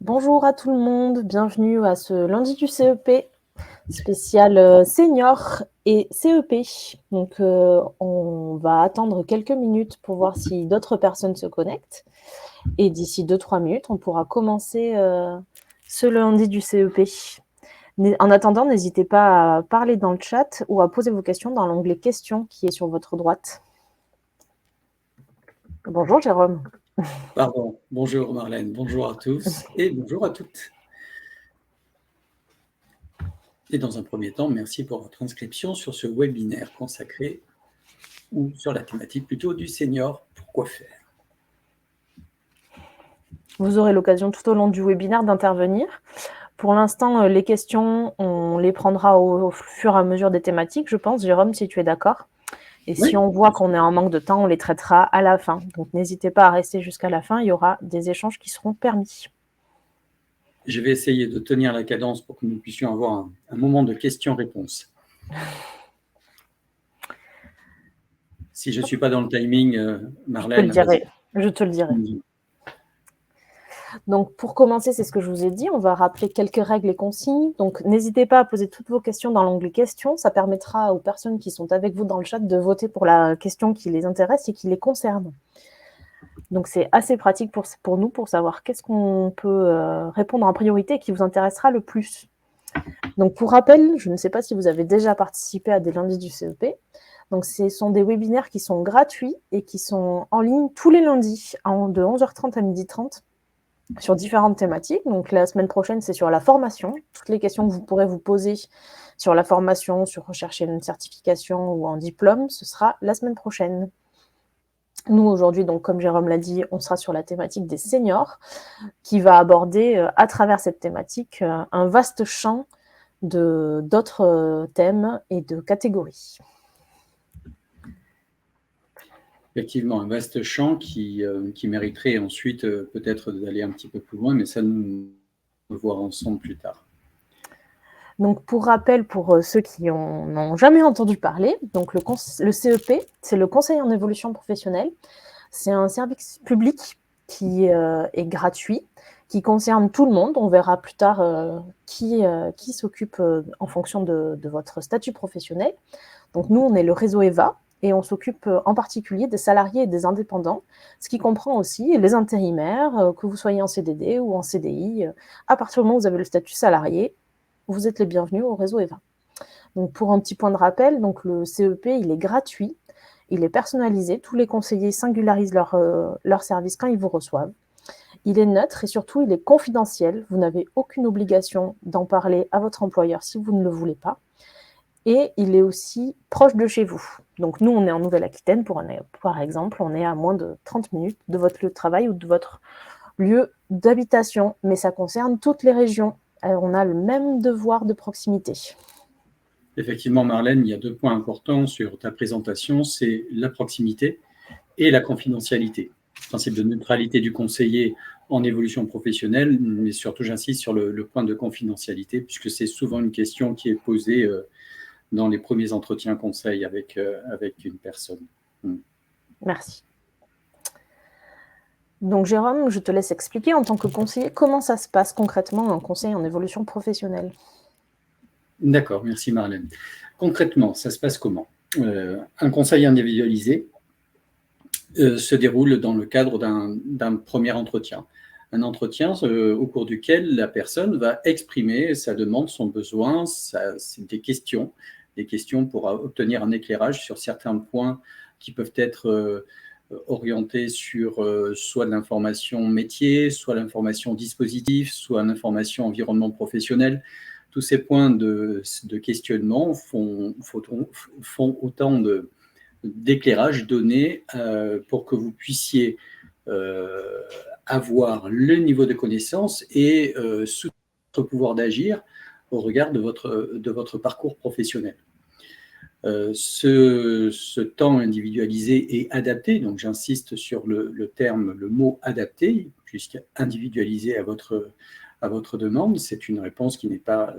Bonjour à tout le monde, bienvenue à ce lundi du CEP spécial senior et CEP. Donc on va attendre quelques minutes pour voir si d'autres personnes se connectent et d'ici 2-3 minutes, on pourra commencer ce lundi du CEP. En attendant, n'hésitez pas à parler dans le chat ou à poser vos questions dans l'onglet questions qui est sur votre droite. Bonjour Jérôme. Pardon, bonjour Marlène, bonjour à tous et bonjour à toutes. Et dans un premier temps, merci pour votre inscription sur ce webinaire consacré, ou sur la thématique plutôt du senior, pourquoi faire ? Vous aurez l'occasion tout au long du webinaire d'intervenir. Pour l'instant, les questions, on les prendra au fur et à mesure des thématiques, je pense. Jérôme, si tu es d'accord. Et Oui. si on voit qu'on est en manque de temps, on les traitera à la fin. Donc, n'hésitez pas à rester jusqu'à la fin. Il y aura des échanges qui seront permis. Je vais essayer de tenir la cadence pour que nous puissions avoir un moment de questions-réponses. Si je ne suis pas dans le timing, Marlène, je te le dirai. Donc, pour commencer, c'est ce que je vous ai dit. On va rappeler quelques règles et consignes. Donc, n'hésitez pas à poser toutes vos questions dans l'onglet questions. Ça permettra aux personnes qui sont avec vous dans le chat de voter pour la question qui les intéresse et qui les concerne. Donc, c'est assez pratique pour nous pour savoir qu'est-ce qu'on peut répondre en priorité et qui vous intéressera le plus. Donc, pour rappel, je ne sais pas si vous avez déjà participé à des lundis du CEP. Donc, ce sont des webinaires qui sont gratuits et qui sont en ligne tous les lundis de 11h30 à 12h30 sur différentes thématiques. Donc, la semaine prochaine, c'est sur la formation. Toutes les questions que vous pourrez vous poser sur la formation, sur rechercher une certification ou un diplôme, ce sera la semaine prochaine. Nous, aujourd'hui, donc, comme Jérôme l'a dit, on sera sur la thématique des seniors, qui va aborder, à travers cette thématique, un vaste champ d'autres thèmes et de catégories. Effectivement, un vaste champ qui mériterait ensuite peut-être d'aller un petit peu plus loin, mais ça, nous le voir ensemble plus tard. Donc, pour rappel, pour ceux qui n'ont jamais entendu parler, donc le CEP, c'est le Conseil en évolution professionnelle. C'est un service public qui est gratuit, qui concerne tout le monde. On verra plus tard qui s'occupe en fonction de votre statut professionnel. Donc, nous, on est le réseau EVA et on s'occupe en particulier des salariés et des indépendants, ce qui comprend aussi les intérimaires, que vous soyez en CDD ou en CDI. À partir du moment où vous avez le statut salarié, vous êtes les bienvenus au réseau EVA. Donc, pour un petit point de rappel, donc le CEP, il est gratuit, il est personnalisé, tous les conseillers singularisent leur service quand ils vous reçoivent. Il est neutre et surtout, il est confidentiel. Vous n'avez aucune obligation d'en parler à votre employeur si vous ne le voulez pas. Et il est aussi proche de chez vous. Donc, nous, on est en Nouvelle-Aquitaine, par exemple, on est à moins de 30 minutes de votre lieu de travail ou de votre lieu d'habitation, mais ça concerne toutes les régions. On a le même devoir de proximité. Effectivement, Marlène, il y a 2 points importants sur ta présentation, c'est la proximité et la confidentialité. Le principe de neutralité du conseiller en évolution professionnelle, mais surtout j'insiste sur le point de confidentialité, puisque c'est souvent une question qui est posée dans les premiers entretiens conseils avec une personne. Merci. Donc Jérôme, je te laisse expliquer en tant que conseiller comment ça se passe concrètement un conseil en évolution professionnelle. D'accord, merci Marlène. Concrètement, ça se passe comment ? Un conseil individualisé se déroule dans le cadre d'un premier entretien. Un entretien au cours duquel la personne va exprimer sa demande, son besoin, des questions pour obtenir un éclairage sur certains points qui peuvent être orientés sur soit de l'information métier, soit l'information dispositif, soit l'information environnement professionnel. Tous ces points de questionnement font autant d'éclairage donné pour que vous puissiez avoir le niveau de connaissance et votre pouvoir d'agir au regard de votre parcours professionnel. Ce temps individualisé et adapté, donc j'insiste sur le mot adapté, puisqu'individualisé à votre demande, c'est une réponse qui n'est pas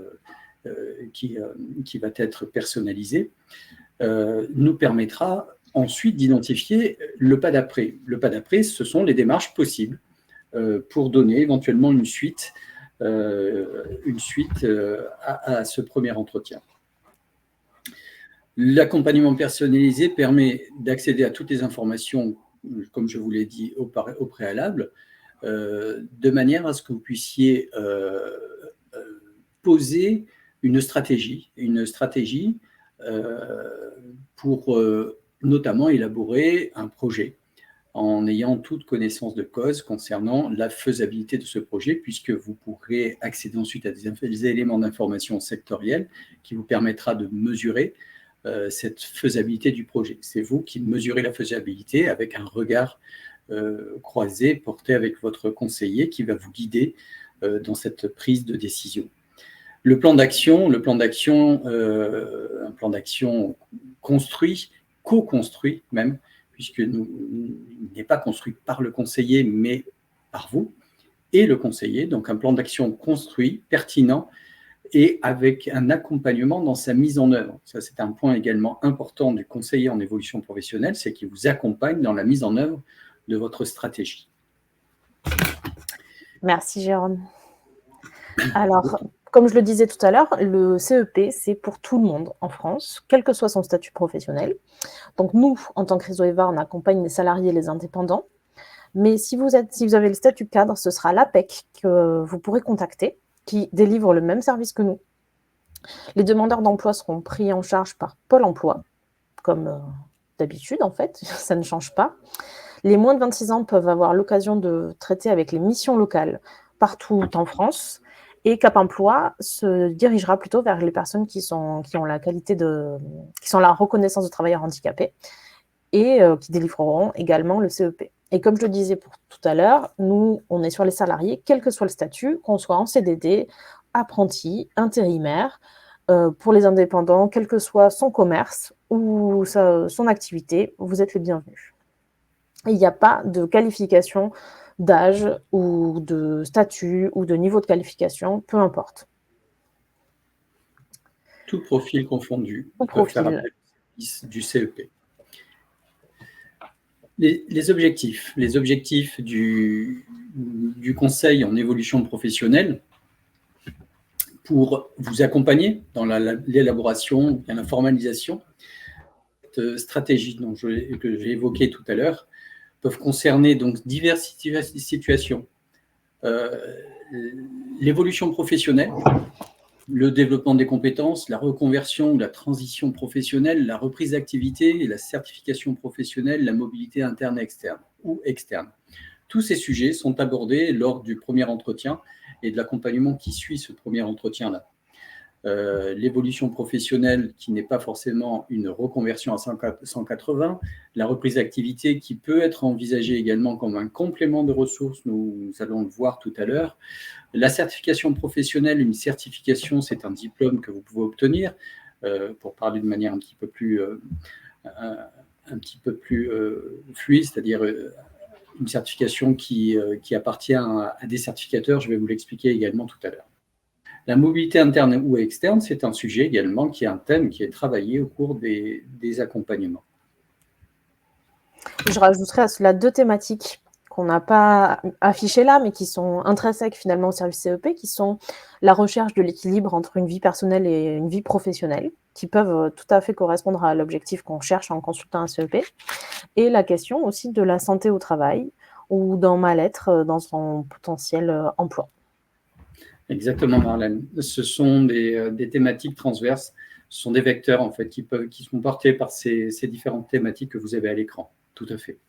qui va être personnalisée, nous permettra ensuite d'identifier le pas d'après. Le pas d'après, ce sont les démarches possibles pour donner éventuellement une suite à ce premier entretien. L'accompagnement personnalisé permet d'accéder à toutes les informations, comme je vous l'ai dit au préalable, de manière à ce que vous puissiez poser une stratégie pour notamment élaborer un projet en ayant toute connaissance de cause concernant la faisabilité de ce projet, puisque vous pourrez accéder ensuite à des éléments d'information sectoriels qui vous permettra de mesurer cette faisabilité du projet. C'est vous qui mesurez la faisabilité avec un regard croisé porté avec votre conseiller qui va vous guider dans cette prise de décision. Un plan d'action construit, co-construit même, puisqu'il n'est pas construit par le conseiller, mais par vous et le conseiller. Donc un plan d'action construit, pertinent, et avec un accompagnement dans sa mise en œuvre. Ça, c'est un point également important du conseiller en évolution professionnelle, c'est qu'il vous accompagne dans la mise en œuvre de votre stratégie. Merci Jérôme. Alors, comme je le disais tout à l'heure, le CEP, c'est pour tout le monde en France, quel que soit son statut professionnel. Donc nous, en tant que réseau EVA, on accompagne les salariés et les indépendants. Mais si vous avez le statut cadre, ce sera l'APEC que vous pourrez contacter, qui délivre le même service que nous. Les demandeurs d'emploi seront pris en charge par Pôle emploi, comme d'habitude en fait, ça ne change pas. Les moins de 26 ans peuvent avoir l'occasion de traiter avec les missions locales partout en France, et Cap Emploi se dirigera plutôt vers les personnes qui ont la reconnaissance de travailleurs handicapés et qui délivreront également le CEP. Et comme je le disais tout à l'heure, nous, on est sur les salariés, quel que soit le statut, qu'on soit en CDD, apprenti, intérimaire, pour les indépendants, quel que soit son commerce ou son activité, vous êtes les bienvenus. Il n'y a pas de qualification d'âge ou de statut ou de niveau de qualification, peu importe. Tout profil confondu peut faire appel du CEP. Les objectifs du conseil en évolution professionnelle pour vous accompagner dans l'élaboration et la formalisation de cette stratégie que j'ai évoquée tout à l'heure peuvent concerner donc diverses situations. L'évolution professionnelle, le développement des compétences, la reconversion ou la transition professionnelle, la reprise d'activité, la certification professionnelle, la mobilité interne et externe ou externe. Tous ces sujets sont abordés lors du premier entretien et de l'accompagnement qui suit ce premier entretien-là. L'évolution professionnelle qui n'est pas forcément une reconversion à 180, la reprise d'activité qui peut être envisagée également comme un complément de ressources, nous allons le voir tout à l'heure. La certification professionnelle, une certification, c'est un diplôme que vous pouvez obtenir, pour parler de manière un petit peu plus fluide, c'est-à-dire une certification qui appartient à des certificateurs, je vais vous l'expliquer également tout à l'heure. La mobilité interne ou externe, c'est un sujet également qui est un thème qui est travaillé au cours des accompagnements. Je rajouterai à cela 2 thématiques qu'on n'a pas affichées là, mais qui sont intrinsèques finalement au service CEP, qui sont la recherche de l'équilibre entre une vie personnelle et une vie professionnelle, qui peuvent tout à fait correspondre à l'objectif qu'on cherche en consultant un CEP, et la question aussi de la santé au travail ou d'un mal-être dans son potentiel emploi. Exactement, Marlène. Ce sont des thématiques transverses, ce sont des vecteurs en fait qui sont portés par ces différentes thématiques que vous avez à l'écran. Tout à fait.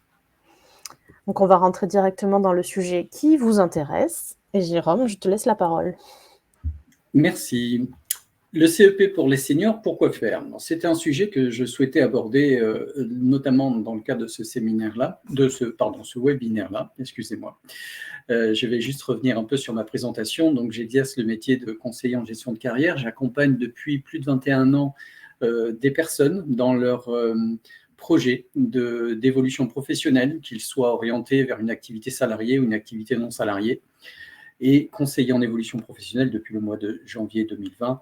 Donc on va rentrer directement dans le sujet qui vous intéresse. Et Jérôme, je te laisse la parole. Merci. Le CEP pour les seniors, pourquoi faire? C'était un sujet que je souhaitais aborder notamment dans le cadre de ce séminaire-là, ce webinaire-là, excusez-moi. Je vais juste revenir un peu sur ma présentation. Donc, j'exerce le métier de conseiller en gestion de carrière. J'accompagne depuis plus de 21 ans des personnes dans leur projet d'évolution professionnelle, qu'ils soient orientés vers une activité salariée ou une activité non salariée. Et conseiller en évolution professionnelle depuis le mois de janvier 2020,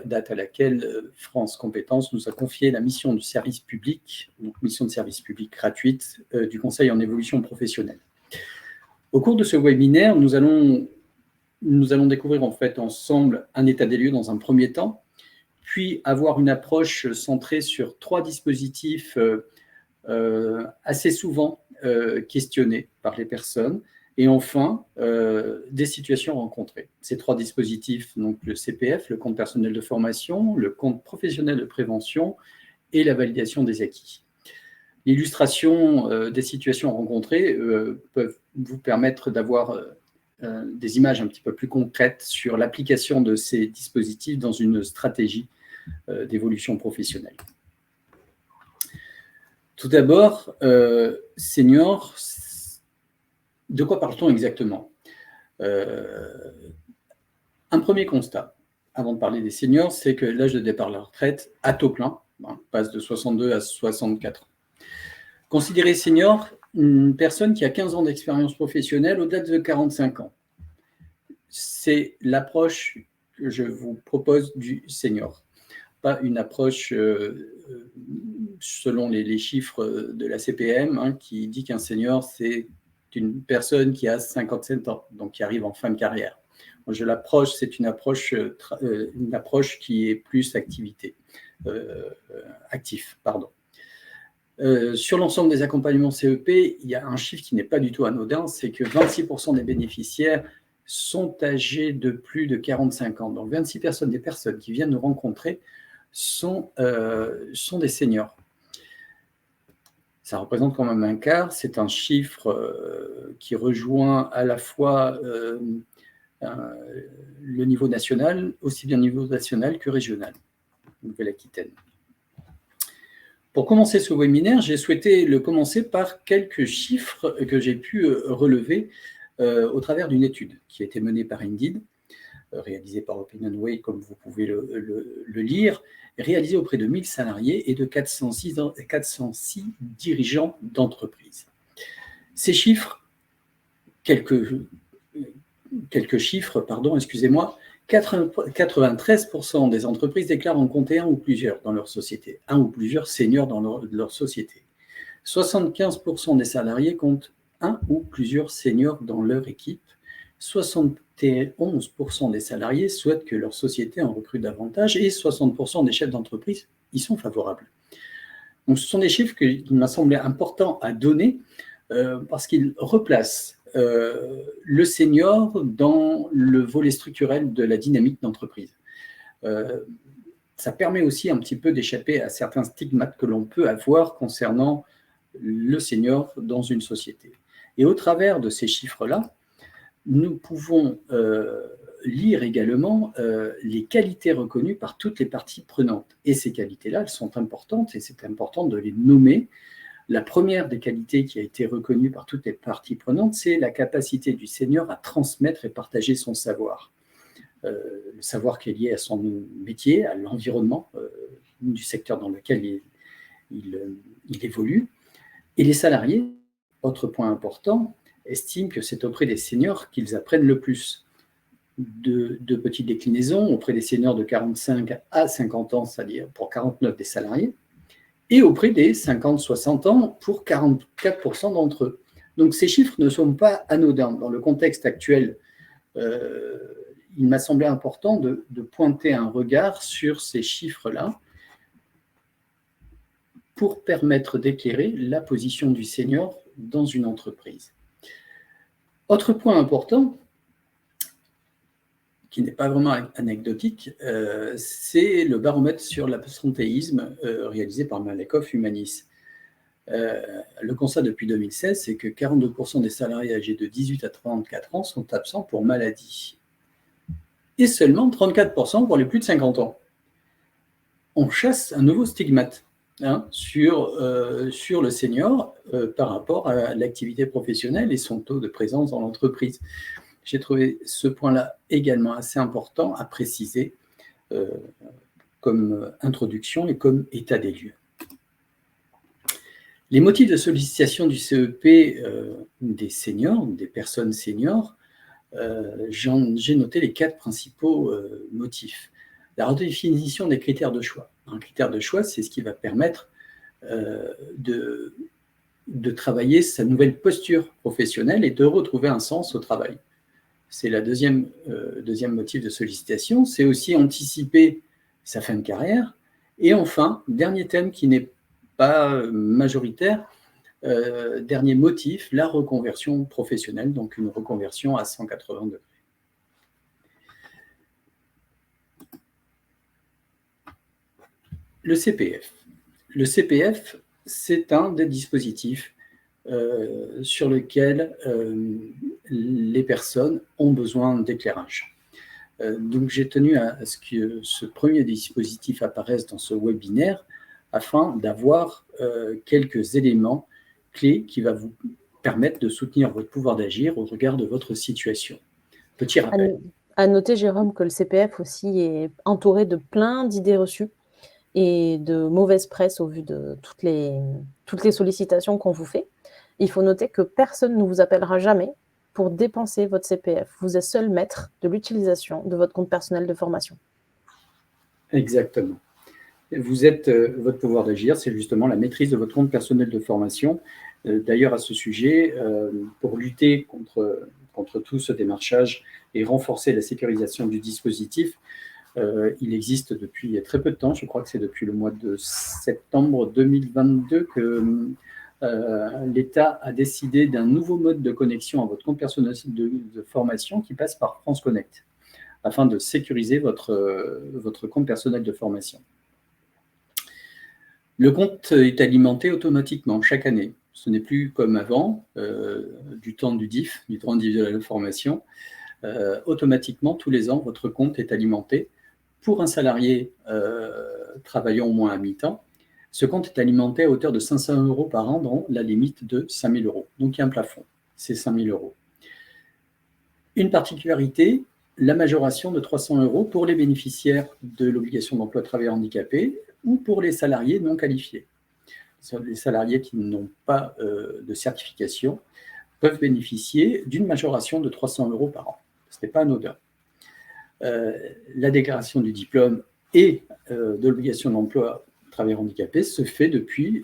date à laquelle France Compétences nous a confié la mission du service public, donc mission de service public gratuite du conseil en évolution professionnelle. Au cours de ce webinaire, nous allons découvrir en fait ensemble un état des lieux dans un premier temps, puis avoir une approche centrée sur 3 dispositifs assez souvent questionnés par les personnes, et enfin des situations rencontrées. Ces 3 dispositifs, donc le CPF, le compte personnel de formation, le compte professionnel de prévention et la validation des acquis. L'illustration des situations rencontrées peuvent vous permettre d'avoir des images un petit peu plus concrètes sur l'application de ces dispositifs dans une stratégie d'évolution professionnelle. Tout d'abord, senior, de quoi parle-t-on exactement? Un premier constat, avant de parler des seniors, c'est que l'âge de départ à la retraite à taux plein passe de 62 à 64 ans. Considérez senior une personne qui a 15 ans d'expérience professionnelle au-delà de 45 ans. C'est l'approche que je vous propose du senior, pas une approche selon les chiffres de la CPM qui dit qu'un senior, c'est une personne qui a 57 ans, donc qui arrive en fin de carrière. Moi, c'est une approche qui est plus actif. Sur l'ensemble des accompagnements CEP, il y a un chiffre qui n'est pas du tout anodin, c'est que 26% des bénéficiaires sont âgés de plus de 45 ans. Donc 26% des personnes qui viennent nous rencontrer sont des seniors. Ça représente quand même un quart. C'est un chiffre qui rejoint à la fois le niveau national, aussi bien niveau national que régional, Nouvelle-Aquitaine. Pour commencer ce webinaire, j'ai souhaité le commencer par quelques chiffres que j'ai pu relever au travers d'une étude qui a été menée par Indeed, réalisée par OpinionWay, comme vous pouvez le lire, réalisée auprès de 1000 salariés et de 406 dirigeants d'entreprise. Ces chiffres, quelques chiffres, 93% des entreprises déclarent en compter un ou plusieurs dans leur société, un ou plusieurs seniors dans leur société. 75% des salariés comptent un ou plusieurs seniors dans leur équipe. 71% des salariés souhaitent que leur société en recrute davantage et 60% des chefs d'entreprise y sont favorables. Donc, ce sont des chiffres qu'il m'a semblé important à donner parce qu'ils replacent le senior dans le volet structurel de la dynamique d'entreprise. Ça permet aussi un petit peu d'échapper à certains stigmates que l'on peut avoir concernant le senior dans une société. Et au travers de ces chiffres-là, nous pouvons lire également les qualités reconnues par toutes les parties prenantes. Et ces qualités-là, elles sont importantes et c'est important de les nommer. La première des qualités qui a été reconnue par toutes les parties prenantes, c'est la capacité du senior à transmettre et partager son savoir. Le savoir qui est lié à son métier, à l'environnement du secteur dans lequel il évolue. Et les salariés, autre point important, estiment que c'est auprès des seniors qu'ils apprennent le plus. De petites déclinaisons, auprès des seniors de 45 à 50 ans, c'est-à-dire pour 49 des salariés, et auprès des 50-60 ans pour 44% d'entre eux. Donc ces chiffres ne sont pas anodins. Dans le contexte actuel, il m'a semblé important de pointer un regard sur ces chiffres-là pour permettre d'éclairer la position du senior dans une entreprise. Autre point important, qui n'est pas vraiment anecdotique, c'est le baromètre sur l'absentéisme réalisé par Malakoff Humanis. Le constat depuis 2016, c'est que 42% des salariés âgés de 18 à 34 ans sont absents pour maladie. Et seulement 34% pour les plus de 50 ans. On chasse un nouveau stigmate sur le senior par rapport à l'activité professionnelle et son taux de présence dans l'entreprise. J'ai trouvé ce point-là également assez important à préciser comme introduction et comme état des lieux. Les motifs de sollicitation du CEP des seniors, des personnes seniors, j'ai noté les 4 principaux motifs. La redéfinition des critères de choix. Un critère de choix, c'est ce qui va permettre de travailler sa nouvelle posture professionnelle et de retrouver un sens au travail. C'est la deuxième motif de sollicitation. C'est aussi anticiper sa fin de carrière. Et enfin, dernier thème qui n'est pas majoritaire, dernier motif, la reconversion professionnelle, donc une reconversion à 180 degrés. Le CPF. Le CPF, c'est un des dispositifs sur lequel les personnes ont besoin d'éclairage. Donc j'ai tenu à ce que ce premier dispositif apparaisse dans ce webinaire afin d'avoir quelques éléments clés qui vont vous permettre de soutenir votre pouvoir d'agir au regard de votre situation. Petit rappel. À noter, Jérôme, que le CPF aussi est entouré de plein d'idées reçues et de mauvaise presse au vu de toutes les sollicitations qu'on vous fait. Il faut noter que personne ne vous appellera jamais pour dépenser votre CPF. Vous êtes seul maître de l'utilisation de votre compte personnel de formation. Exactement. Vous êtes, votre pouvoir d'agir, c'est justement la maîtrise de votre compte personnel de formation. D'ailleurs, à ce sujet, pour lutter contre tout ce démarchage et renforcer la sécurisation du dispositif, il existe depuis très peu de temps, je crois que c'est depuis le mois de septembre 2022 que l'État a décidé d'un nouveau mode de connexion à votre compte personnel de formation qui passe par France Connect, afin de sécuriser votre compte personnel de formation. Le compte est alimenté automatiquement chaque année. Ce n'est plus comme avant, du temps du DIF, du droit individuel de formation. Automatiquement, tous les ans, votre compte est alimenté. Pour un salarié travaillant au moins à mi-temps, ce compte est alimenté à hauteur de 500 € par an dans la limite de 5 000 €. Donc, il y a un plafond, c'est 5 000 €. Une particularité, la majoration de 300 € pour les bénéficiaires de l'obligation d'emploi de travailleurs handicapés ou pour les salariés non qualifiés. Les salariés qui n'ont pas de certification peuvent bénéficier d'une majoration de 300 € par an. Ce n'est pas anodin. La déclaration du diplôme et de l'obligation d'emploi de travailleurs handicapés se fait depuis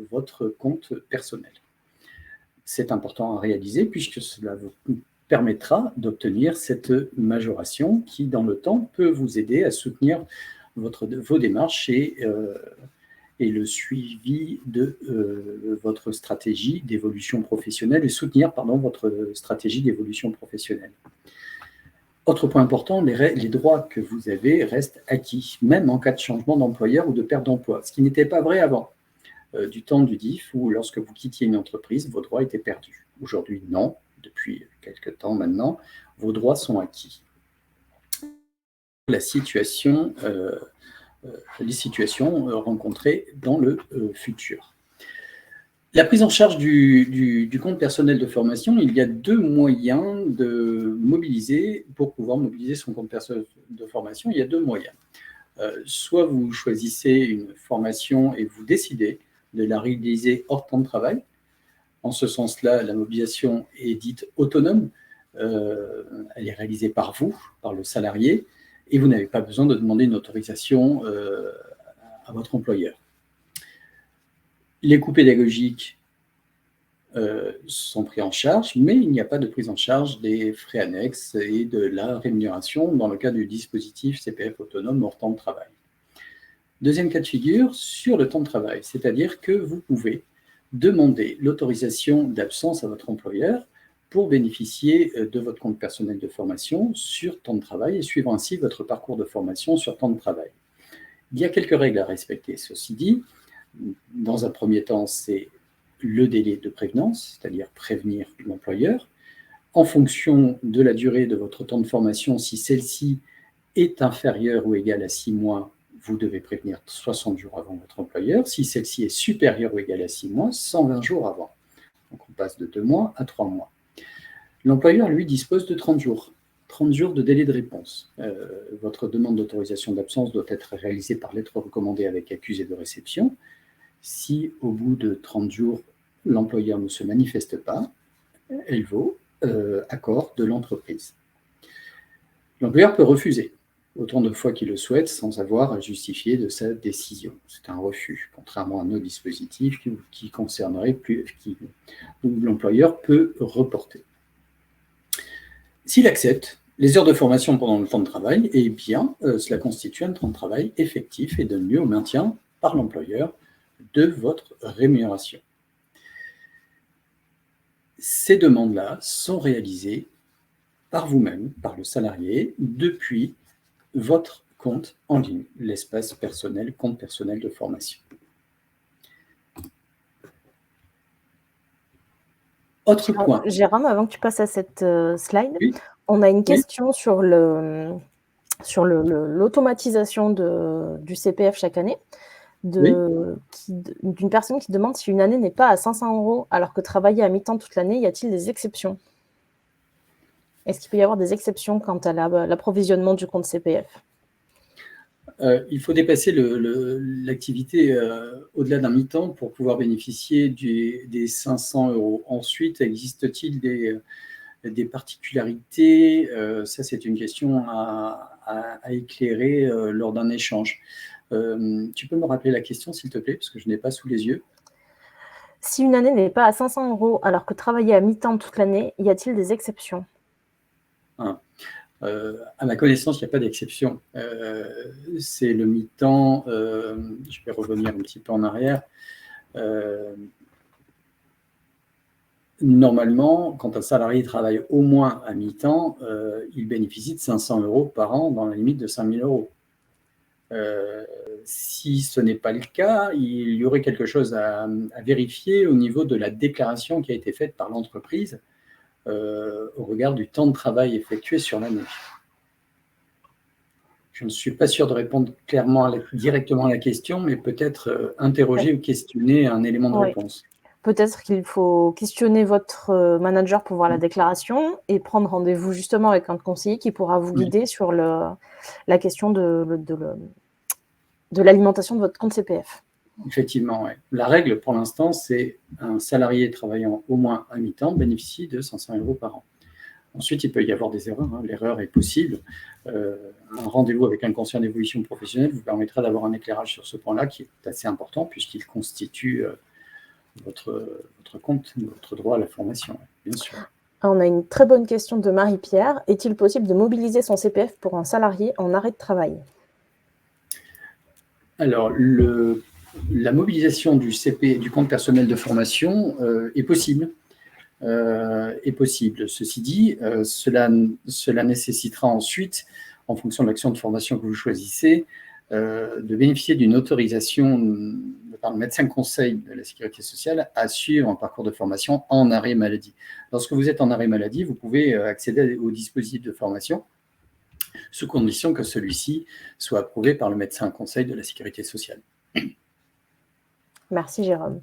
votre compte personnel. C'est important à réaliser puisque cela vous permettra d'obtenir cette majoration qui, dans le temps, peut vous aider à soutenir vos démarches et le suivi de votre stratégie d'évolution professionnelle et soutenir votre stratégie d'évolution professionnelle. Autre point important, les droits que vous avez restent acquis, même en cas de changement d'employeur ou de perte d'emploi, ce qui n'était pas vrai avant, du temps du DIF, où lorsque vous quittiez une entreprise, vos droits étaient perdus. Aujourd'hui, non, depuis quelques temps maintenant, vos droits sont acquis. Les situations rencontrées dans le futur. La prise en charge du compte personnel de formation, il y a deux moyens de mobiliser, pour pouvoir mobiliser son compte personnel de formation, il y a deux moyens. Soit vous choisissez une formation et vous décidez de la réaliser hors temps de travail. En ce sens-là, la mobilisation est dite autonome. Elle est réalisée par vous, par le salarié, et vous n'avez pas besoin de demander une autorisation à votre employeur. Les coûts pédagogiques sont pris en charge, mais il n'y a pas de prise en charge des frais annexes et de la rémunération dans le cas du dispositif CPF autonome hors temps de travail. Deuxième cas de figure, sur le temps de travail, c'est-à-dire que vous pouvez demander l'autorisation d'absence à votre employeur pour bénéficier de votre compte personnel de formation sur temps de travail et suivre ainsi votre parcours de formation sur temps de travail. Il y a quelques règles à respecter. Ceci dit, dans un premier temps, c'est le délai de prévenance, c'est-à-dire prévenir l'employeur. En fonction de la durée de votre temps de formation, si celle-ci est inférieure ou égale à 6 mois, vous devez prévenir 60 jours avant votre employeur. Si celle-ci est supérieure ou égale à 6 mois, 120 jours avant. Donc on passe de 2 mois à 3 mois. L'employeur, lui, dispose de 30 jours. 30 jours de délai de réponse. Votre demande d'autorisation d'absence doit être réalisée par lettre recommandée avec accusé de réception. Si au bout de 30 jours, l'employeur ne se manifeste pas, elle vaut accord de l'entreprise. L'employeur peut refuser. autant de fois qu'il le souhaite sans avoir à justifier de sa décision. C'est un refus, contrairement à nos dispositifs qui concerneraient où l'employeur peut reporter. S'il accepte les heures de formation pendant le temps de travail, eh bien, cela constitue un temps de travail effectif et donne lieu au maintien par l'employeur de votre rémunération. Ces demandes-là sont réalisées par vous-même, par le salarié, depuis votre compte en ligne, l'espace personnel, compte personnel de formation. Autre point. Jérôme, avant que tu passes à cette slide, oui. On a une question sur l'automatisation du CPF chaque année, d'une personne qui demande si une année n'est pas à 500 € alors que travailler à mi-temps toute l'année, y a-t-il des exceptions? Est-ce qu'il peut y avoir des exceptions quant à l'approvisionnement du compte CPF? Il faut dépasser l'activité au-delà d'un mi-temps pour pouvoir bénéficier des 500 €. Ensuite, existe-t-il des particularités? Ça, c'est une question à éclairer lors d'un échange. Tu peux me rappeler la question, s'il te plaît, parce que je n'ai pas sous les yeux. Si une année n'est pas à 500 € alors que travailler à mi-temps toute l'année, y a-t-il des exceptions? À ma connaissance, il n'y a pas d'exception. C'est le mi-temps, je vais revenir un petit peu en arrière. Normalement, quand un salarié travaille au moins à mi-temps, il bénéficie de 500 € par an dans la limite de 5 000 €. Si ce n'est pas le cas, il y aurait quelque chose à vérifier au niveau de la déclaration qui a été faite par l'entreprise au regard du temps de travail effectué sur l'année. Je ne suis pas sûr de répondre directement à la question, mais peut-être interroger ou questionner un élément de réponse. Peut-être qu'il faut questionner votre manager pour voir la déclaration et prendre rendez-vous justement avec un conseiller qui pourra vous guider sur la question de l'alimentation de votre compte CPF. Effectivement, ouais. La règle pour l'instant, c'est un salarié travaillant au moins à mi-temps bénéficie de 500 € par an. Ensuite, il peut y avoir des erreurs. L'erreur est possible. Un rendez-vous avec un conseiller en évolution professionnelle vous permettra d'avoir un éclairage sur ce point-là qui est assez important puisqu'il constitue votre compte, votre droit à la formation, bien sûr. On a une très bonne question de Marie-Pierre. Est-il possible de mobiliser son CPF pour un salarié en arrêt de travail? Alors, la mobilisation du compte personnel de formation est possible. Ceci dit, cela nécessitera ensuite, en fonction de l'action de formation que vous choisissez, de bénéficier d'une autorisation par le médecin conseil de la Sécurité sociale à suivre un parcours de formation en arrêt maladie. Lorsque vous êtes en arrêt maladie, vous pouvez accéder au dispositif de formation sous condition que celui-ci soit approuvé par le médecin conseil de la Sécurité sociale. Merci Jérôme.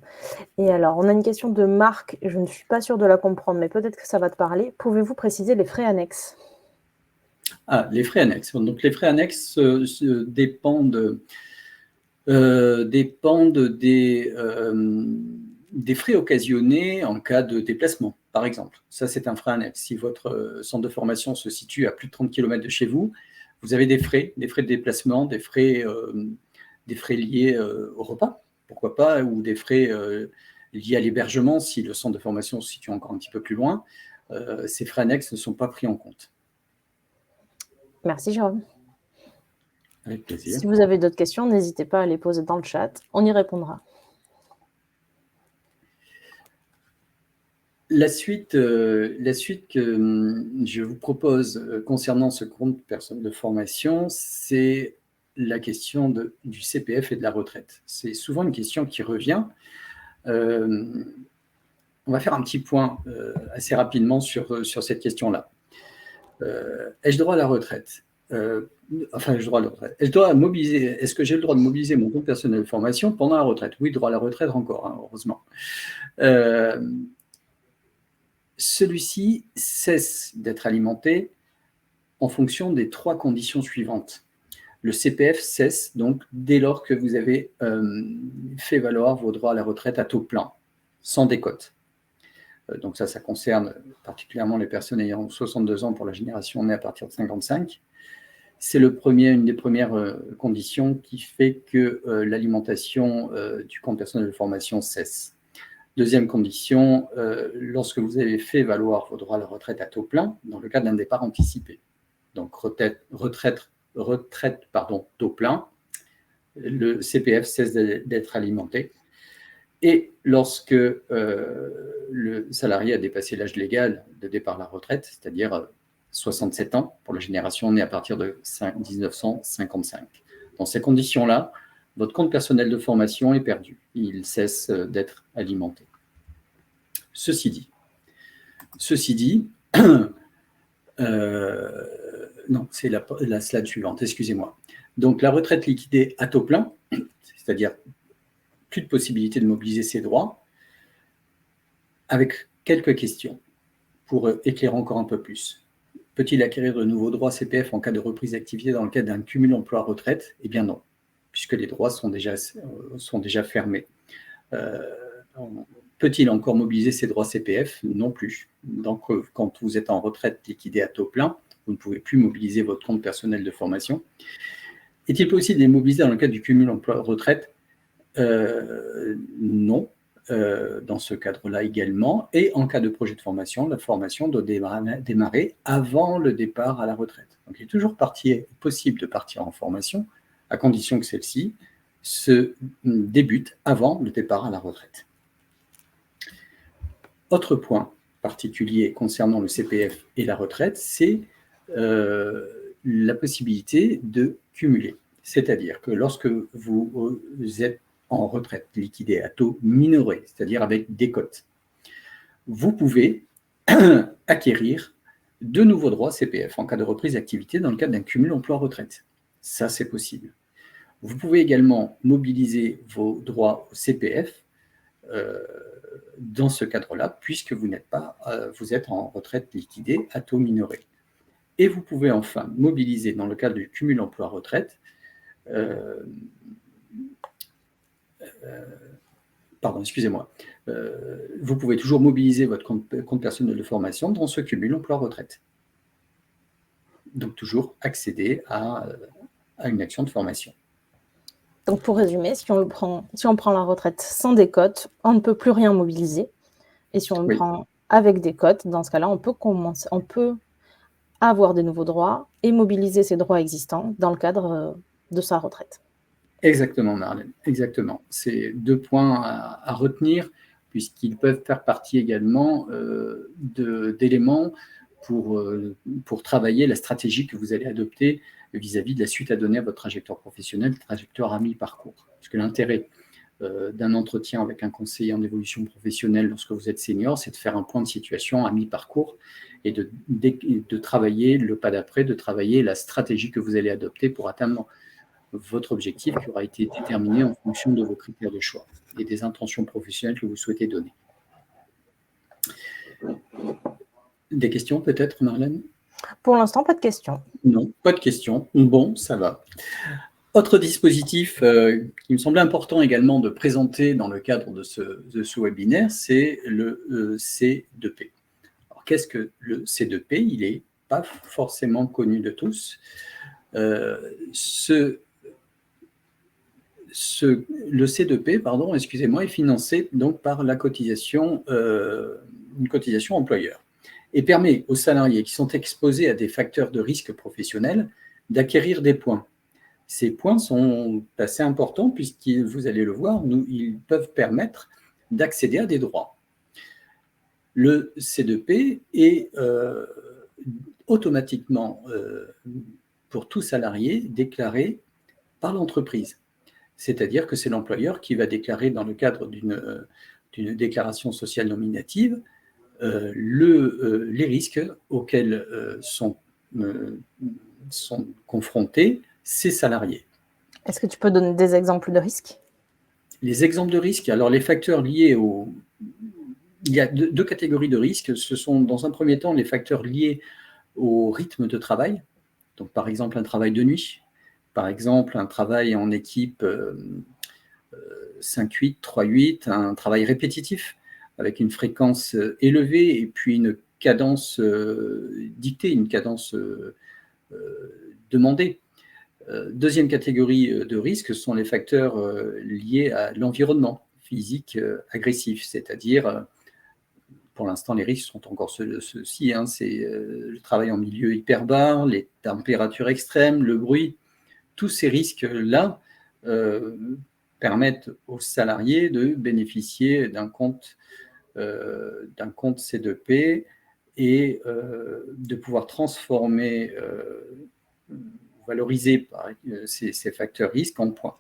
Et alors, on a une question de Marc, je ne suis pas sûre de la comprendre, mais peut-être que ça va te parler. Pouvez-vous préciser les frais annexes? Les frais annexes. Donc, les frais annexes dépendent des frais occasionnés en cas de déplacement, par exemple. Ça, c'est un frais annexe. Si votre centre de formation se situe à plus de 30 km de chez vous, vous avez des frais de déplacement, des frais liés au repas, pourquoi pas, ou des frais liés à l'hébergement si le centre de formation se situe encore un petit peu plus loin. Ces frais annexes ne sont pas pris en compte. Merci Jérôme. Avec plaisir. Si vous avez d'autres questions, n'hésitez pas à les poser dans le chat, on y répondra. La suite que je vous propose concernant ce compte personnel de formation, c'est la question du CPF et de la retraite. C'est souvent une question qui revient. On va faire un petit point assez rapidement sur cette question-là. Ai-je droit à la retraite? Est-ce que j'ai le droit de mobiliser mon compte personnel de formation pendant la retraite? Oui, droit à la retraite encore, heureusement. Celui-ci cesse d'être alimenté en fonction des 3 conditions suivantes. Le CPF cesse donc dès lors que vous avez fait valoir vos droits à la retraite à taux plein, sans décote. Donc ça concerne particulièrement les personnes ayant 62 ans pour la génération née à partir de 55. C'est une des premières conditions qui fait que l'alimentation du compte personnel de formation cesse. Deuxième condition, lorsque vous avez fait valoir vos droits à la retraite à taux plein, dans le cadre d'un départ anticipé. Donc retraite taux plein, le CPF cesse d'être alimenté. Et lorsque le salarié a dépassé l'âge légal de départ à la retraite, c'est-à-dire 67 ans pour la génération née à partir de 1955. Dans ces conditions-là, votre compte personnel de formation est perdu. Il cesse d'être alimenté. Ceci dit, non, c'est la slide suivante, excusez-moi. Donc la retraite liquidée à taux plein, c'est-à-dire plus de possibilité de mobiliser ses droits, avec quelques questions pour éclairer encore un peu plus. Peut-il acquérir de nouveaux droits CPF en cas de reprise d'activité dans le cadre d'un cumul emploi-retraite? Eh bien non, puisque les droits sont déjà fermés. Peut-il encore mobiliser ses droits CPF? Non plus. Donc, quand vous êtes en retraite liquidée à taux plein, vous ne pouvez plus mobiliser votre compte personnel de formation. Est-il possible de les mobiliser dans le cadre du cumul emploi-retraite? Non, dans ce cadre-là également. Et en cas de projet de formation, la formation doit démarrer avant le départ à la retraite. Donc, il est toujours possible de partir en formation, à condition que celle-ci se débute avant le départ à la retraite. Autre point particulier concernant le CPF et la retraite, c'est la possibilité de cumuler. C'est-à-dire que lorsque vous êtes en retraite liquidée à taux minoré, c'est-à-dire avec décote, vous pouvez acquérir de nouveaux droits CPF en cas de reprise d'activité dans le cadre d'un cumul emploi-retraite. Ça, c'est possible. Vous pouvez également mobiliser vos droits au CPF dans ce cadre-là, puisque vous êtes en retraite liquidée à taux minoré. Et vous pouvez enfin mobiliser dans le cadre du cumul emploi-retraite vous pouvez toujours mobiliser votre compte personnel de formation dans ce cumul emploi-retraite. Donc toujours accéder à une action de formation. Donc pour résumer, si on prend la retraite sans décote, on ne peut plus rien mobiliser. Et si on le prend avec décote, dans ce cas-là, on peut avoir de nouveaux droits et mobiliser ses droits existants dans le cadre de sa retraite. Exactement, Marlène, exactement. C'est deux points à retenir, puisqu'ils peuvent faire partie également d'éléments pour travailler la stratégie que vous allez adopter vis-à-vis de la suite à donner à votre trajectoire professionnelle, trajectoire à mi-parcours. Parce que l'intérêt d'un entretien avec un conseiller en évolution professionnelle lorsque vous êtes senior, c'est de faire un point de situation à mi-parcours et de travailler le pas d'après, de travailler la stratégie que vous allez adopter pour atteindre votre objectif qui aura été déterminé en fonction de vos critères de choix et des intentions professionnelles que vous souhaitez donner. Des questions peut-être, Marlène? Pour l'instant, pas de questions. Non, pas de questions. Bon, ça va. Autre dispositif qui me semblait important également de présenter dans le cadre de ce webinaire, c'est le C2P. Alors, qu'est-ce que le C2P? Il n'est pas forcément connu de tous. Le C2P, excusez-moi, est financé donc par la cotisation, une cotisation employeur, et permet aux salariés qui sont exposés à des facteurs de risque professionnel d'acquérir des points. Ces points sont assez importants puisqu'ils, vous allez le voir, ils peuvent permettre d'accéder à des droits. Le C2P est automatiquement, pour tout salarié, déclaré par l'entreprise. C'est-à-dire que c'est l'employeur qui va déclarer dans le cadre d'une déclaration sociale nominative les risques auxquels sont confrontés ces salariés. Est-ce que tu peux donner des exemples de risques? Les exemples de risques, alors les facteurs liés il y a deux catégories de risques. Ce sont dans un premier temps les facteurs liés au rythme de travail. Donc par exemple un travail de nuit, par exemple un travail en équipe 5-8, 3-8, un travail répétitif avec une fréquence élevée et puis une cadence dictée, une cadence de demander. Deuxième catégorie de risques sont les facteurs liés à l'environnement physique agressif, c'est-à-dire, pour l'instant, les risques sont encore ceux-ci, hein, c'est le travail en milieu hyperbare, les températures extrêmes, le bruit. Tous ces risques-là permettent aux salariés de bénéficier d'un compte C2P et de pouvoir transformer, valoriser ces facteurs risques en points.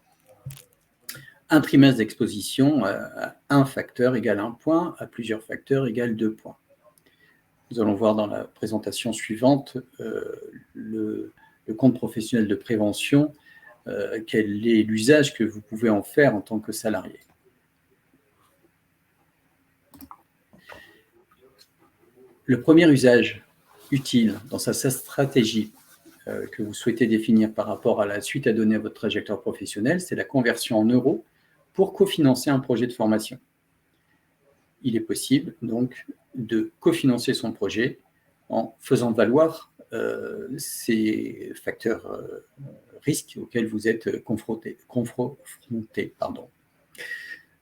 Un trimestre d'exposition à un facteur égale 1 point, à plusieurs facteurs égale 2 points. Nous allons voir dans la présentation suivante le compte professionnel de prévention, quel est l'usage que vous pouvez en faire en tant que salarié. Le premier usage utile dans sa stratégie que vous souhaitez définir par rapport à la suite à donner à votre trajectoire professionnelle, c'est la conversion en euros pour cofinancer un projet de formation. Il est possible donc de cofinancer son projet en faisant valoir ces facteurs risques auxquels vous êtes confrontés.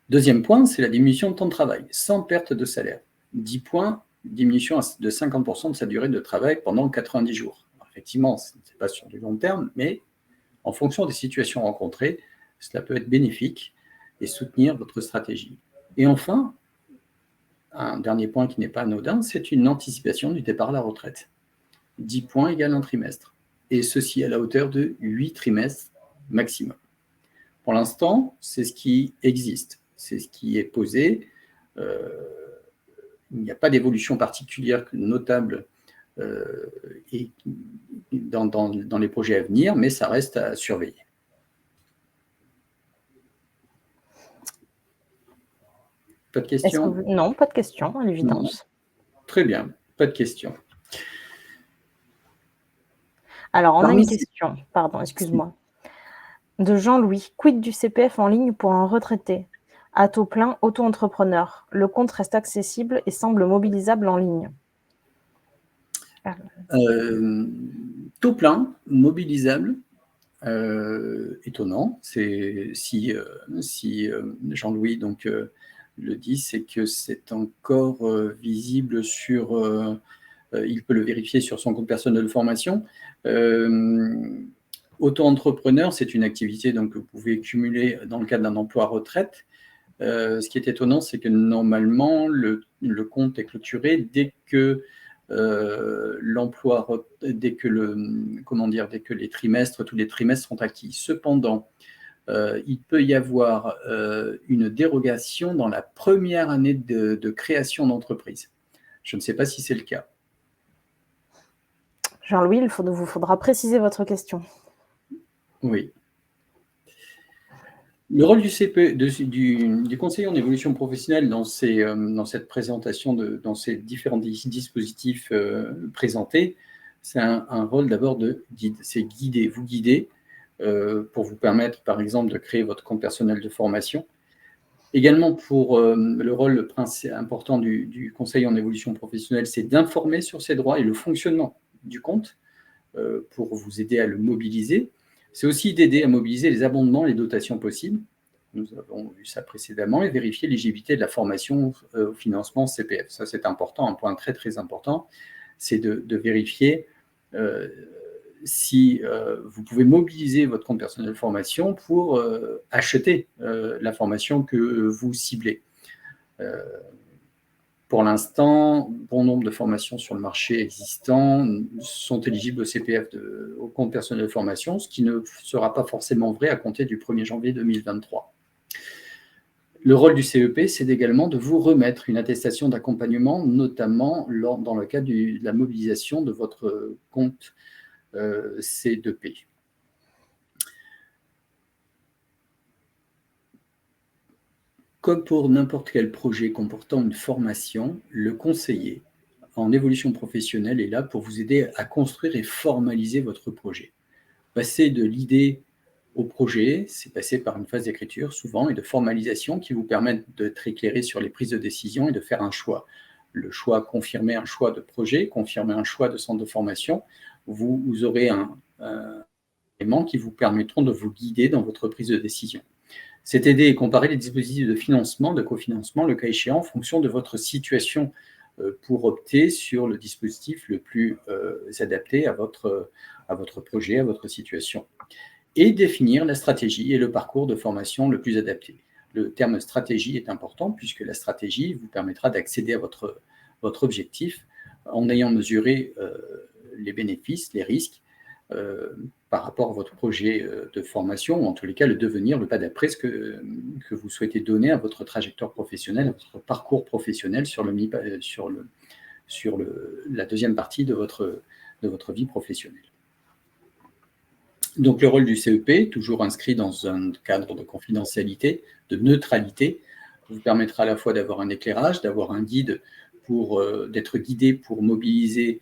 Deuxième point, c'est la diminution de temps de travail, sans perte de salaire. 10 points, diminution de 50% de sa durée de travail pendant 90 jours. Alors, effectivement, ce n'est pas sur du long terme, mais en fonction des situations rencontrées, cela peut être bénéfique et soutenir votre stratégie. Et enfin, un dernier point qui n'est pas anodin, c'est une anticipation du départ à la retraite. 10 points égale un trimestre, et ceci à la hauteur de 8 trimestres maximum. Pour l'instant, c'est ce qui existe, c'est ce qui est posé. Il n'y a pas d'évolution particulière notable et dans les projets à venir, mais ça reste à surveiller. Pas de questions ? Non, pas de questions, à l'évidence. Très bien, pas de questions. Alors, on a une question, pardon, excuse-moi. De Jean-Louis, quid du CPF en ligne pour un retraité ? À taux plein, auto-entrepreneur. Le compte reste accessible et semble mobilisable en ligne. Taux plein, mobilisable, étonnant. C'est si Jean-Louis donc le dit, c'est que c'est encore visible sur. Il peut le vérifier sur son compte personnel de formation. Auto-entrepreneur, c'est une activité donc, que vous pouvez cumuler dans le cadre d'un emploi retraite. Ce qui est étonnant, c'est que normalement, le compte est clôturé dès que dès que les trimestres, tous les trimestres sont acquis. Cependant, il peut y avoir une dérogation dans la première année de création d'entreprise. Je ne sais pas si c'est le cas. Jean-Louis, il vous faudra préciser votre question. Oui. Le rôle du conseiller en évolution professionnelle dans cette présentation, dans ces différents dispositifs présentés, c'est un rôle d'abord de guide. C'est vous guider pour vous permettre, par exemple, de créer votre compte personnel de formation. Également, pour le rôle important du conseiller en évolution professionnelle, c'est d'informer sur ses droits et le fonctionnement du compte pour vous aider à le mobiliser. C'est aussi d'aider à mobiliser les abondements, les dotations possibles. Nous avons vu ça précédemment, et vérifier l'éligibilité de la formation au financement CPF. Ça, c'est important, un point très, très important, c'est de vérifier si vous pouvez mobiliser votre compte personnel de formation pour acheter la formation que vous ciblez. Pour l'instant, bon nombre de formations sur le marché existant sont éligibles au CPF, au compte personnel de formation, ce qui ne sera pas forcément vrai à compter du 1er janvier 2023. Le rôle du CEP, c'est également de vous remettre une attestation d'accompagnement, notamment dans le cadre de la mobilisation de votre compte C2P. Comme pour n'importe quel projet comportant une formation, le conseiller en évolution professionnelle est là pour vous aider à construire et formaliser votre projet. Passer de l'idée au projet, c'est passer par une phase d'écriture souvent et de formalisation qui vous permettent d'être éclairé sur les prises de décision et de faire un choix. Le choix, confirmer un choix de projet, confirmer un choix de centre de formation. Vous aurez un éléments qui vous permettront de vous guider dans votre prise de décision. C'est aider et comparer les dispositifs de financement, de cofinancement, le cas échéant, en fonction de votre situation pour opter sur le dispositif le plus adapté à votre projet, à votre situation. Et définir la stratégie et le parcours de formation le plus adapté. Le terme stratégie est important puisque la stratégie vous permettra d'accéder à votre objectif en ayant mesuré les bénéfices, les risques par rapport à votre projet de formation, ou en tous les cas le devenir, le pas d'après, ce que vous souhaitez donner à votre trajectoire professionnelle, à votre parcours professionnel sur la deuxième partie de votre vie professionnelle. Donc le rôle du CEP, toujours inscrit dans un cadre de confidentialité, de neutralité, vous permettra à la fois d'avoir un éclairage, d'avoir un guide, d'être guidé pour mobiliser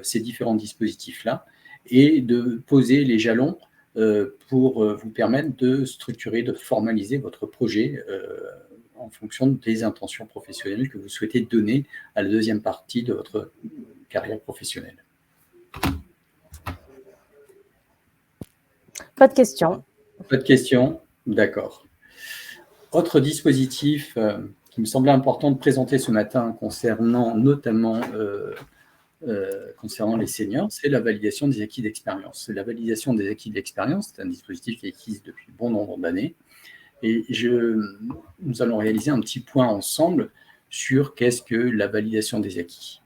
ces différents dispositifs-là, et de poser les jalons pour vous permettre de structurer, de formaliser votre projet en fonction des intentions professionnelles que vous souhaitez donner à la deuxième partie de votre carrière professionnelle. Pas de questions. Pas de questions? D'accord. Autre dispositif qui me semblait important de présenter ce matin concernant notamment concernant les seniors, c'est la validation des acquis d'expérience. La validation des acquis d'expérience, c'est un dispositif qui existe depuis bon nombre d'années. Et nous allons réaliser un petit point ensemble sur qu'est-ce que la validation des acquis.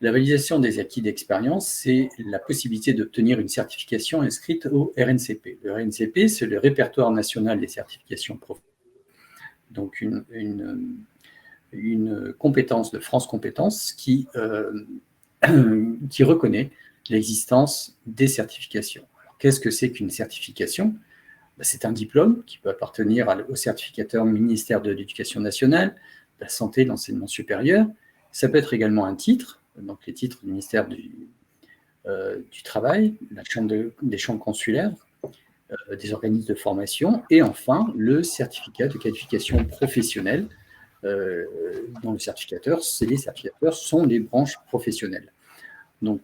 La validation des acquis d'expérience, c'est la possibilité d'obtenir une certification inscrite au RNCP. Le RNCP, c'est le répertoire national des certifications professionnelles. Donc une compétence de France Compétences qui reconnaît l'existence des certifications. Qu'est-ce que c'est qu'une certification? C'est un diplôme qui peut appartenir au certificateur ministère de l'Éducation nationale, de la santé, de l'enseignement supérieur. Ça peut être également un titre, donc les titres du ministère du Travail, des chambres consulaires, des organismes de formation, et enfin le certificat de qualification professionnelle, dont les certificateurs sont les branches professionnelles. Donc,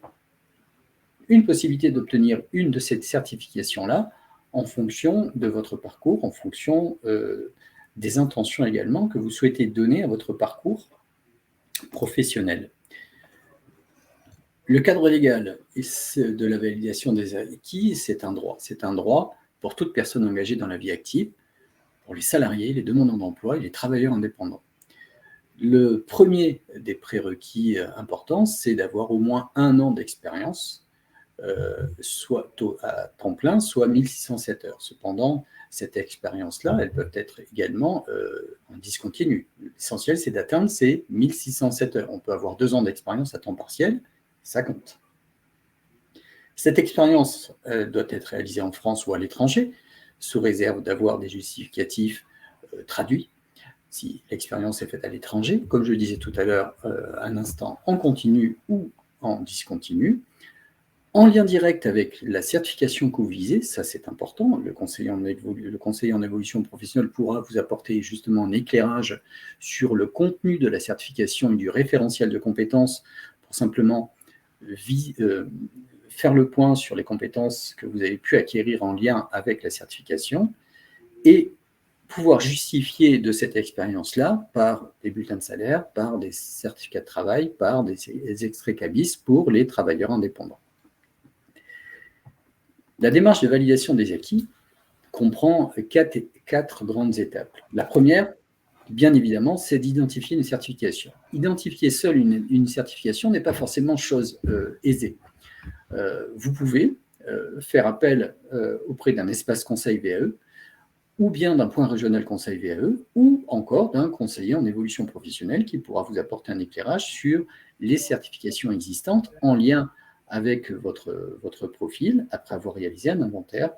une possibilité d'obtenir une de ces certifications-là en fonction de votre parcours, en fonction des intentions également que vous souhaitez donner à votre parcours professionnel. Le cadre légal de la validation des acquis, c'est un droit. C'est un droit pour toute personne engagée dans la vie active, pour les salariés, les demandeurs d'emploi et les travailleurs indépendants. Le premier des prérequis importants, c'est d'avoir au moins 1 an d'expérience, soit à temps plein, soit 1607 heures. Cependant, cette expérience-là, elle peut être également en discontinu. L'essentiel, c'est d'atteindre ces 1607 heures. On peut avoir 2 ans d'expérience à temps partiel, ça compte. Cette expérience doit être réalisée en France ou à l'étranger, sous réserve d'avoir des justificatifs traduits. Si l'expérience est faite à l'étranger, comme je le disais tout à l'heure, un instant en continu ou en discontinu, en lien direct avec la certification que vous visez, ça c'est important, le conseiller en évolution professionnelle pourra vous apporter justement un éclairage sur le contenu de la certification et du référentiel de compétences pour simplement faire le point sur les compétences que vous avez pu acquérir en lien avec la certification et pouvoir justifier de cette expérience-là par des bulletins de salaire, par des certificats de travail, par des extraits CABIS pour les travailleurs indépendants. La démarche de validation des acquis comprend 4 grandes étapes. La première, bien évidemment, c'est d'identifier une certification. Identifier seule une certification n'est pas forcément chose aisée. Vous pouvez faire appel auprès d'un espace conseil VAE ou bien d'un point régional conseil VAE, ou encore d'un conseiller en évolution professionnelle qui pourra vous apporter un éclairage sur les certifications existantes en lien avec votre profil, après avoir réalisé un inventaire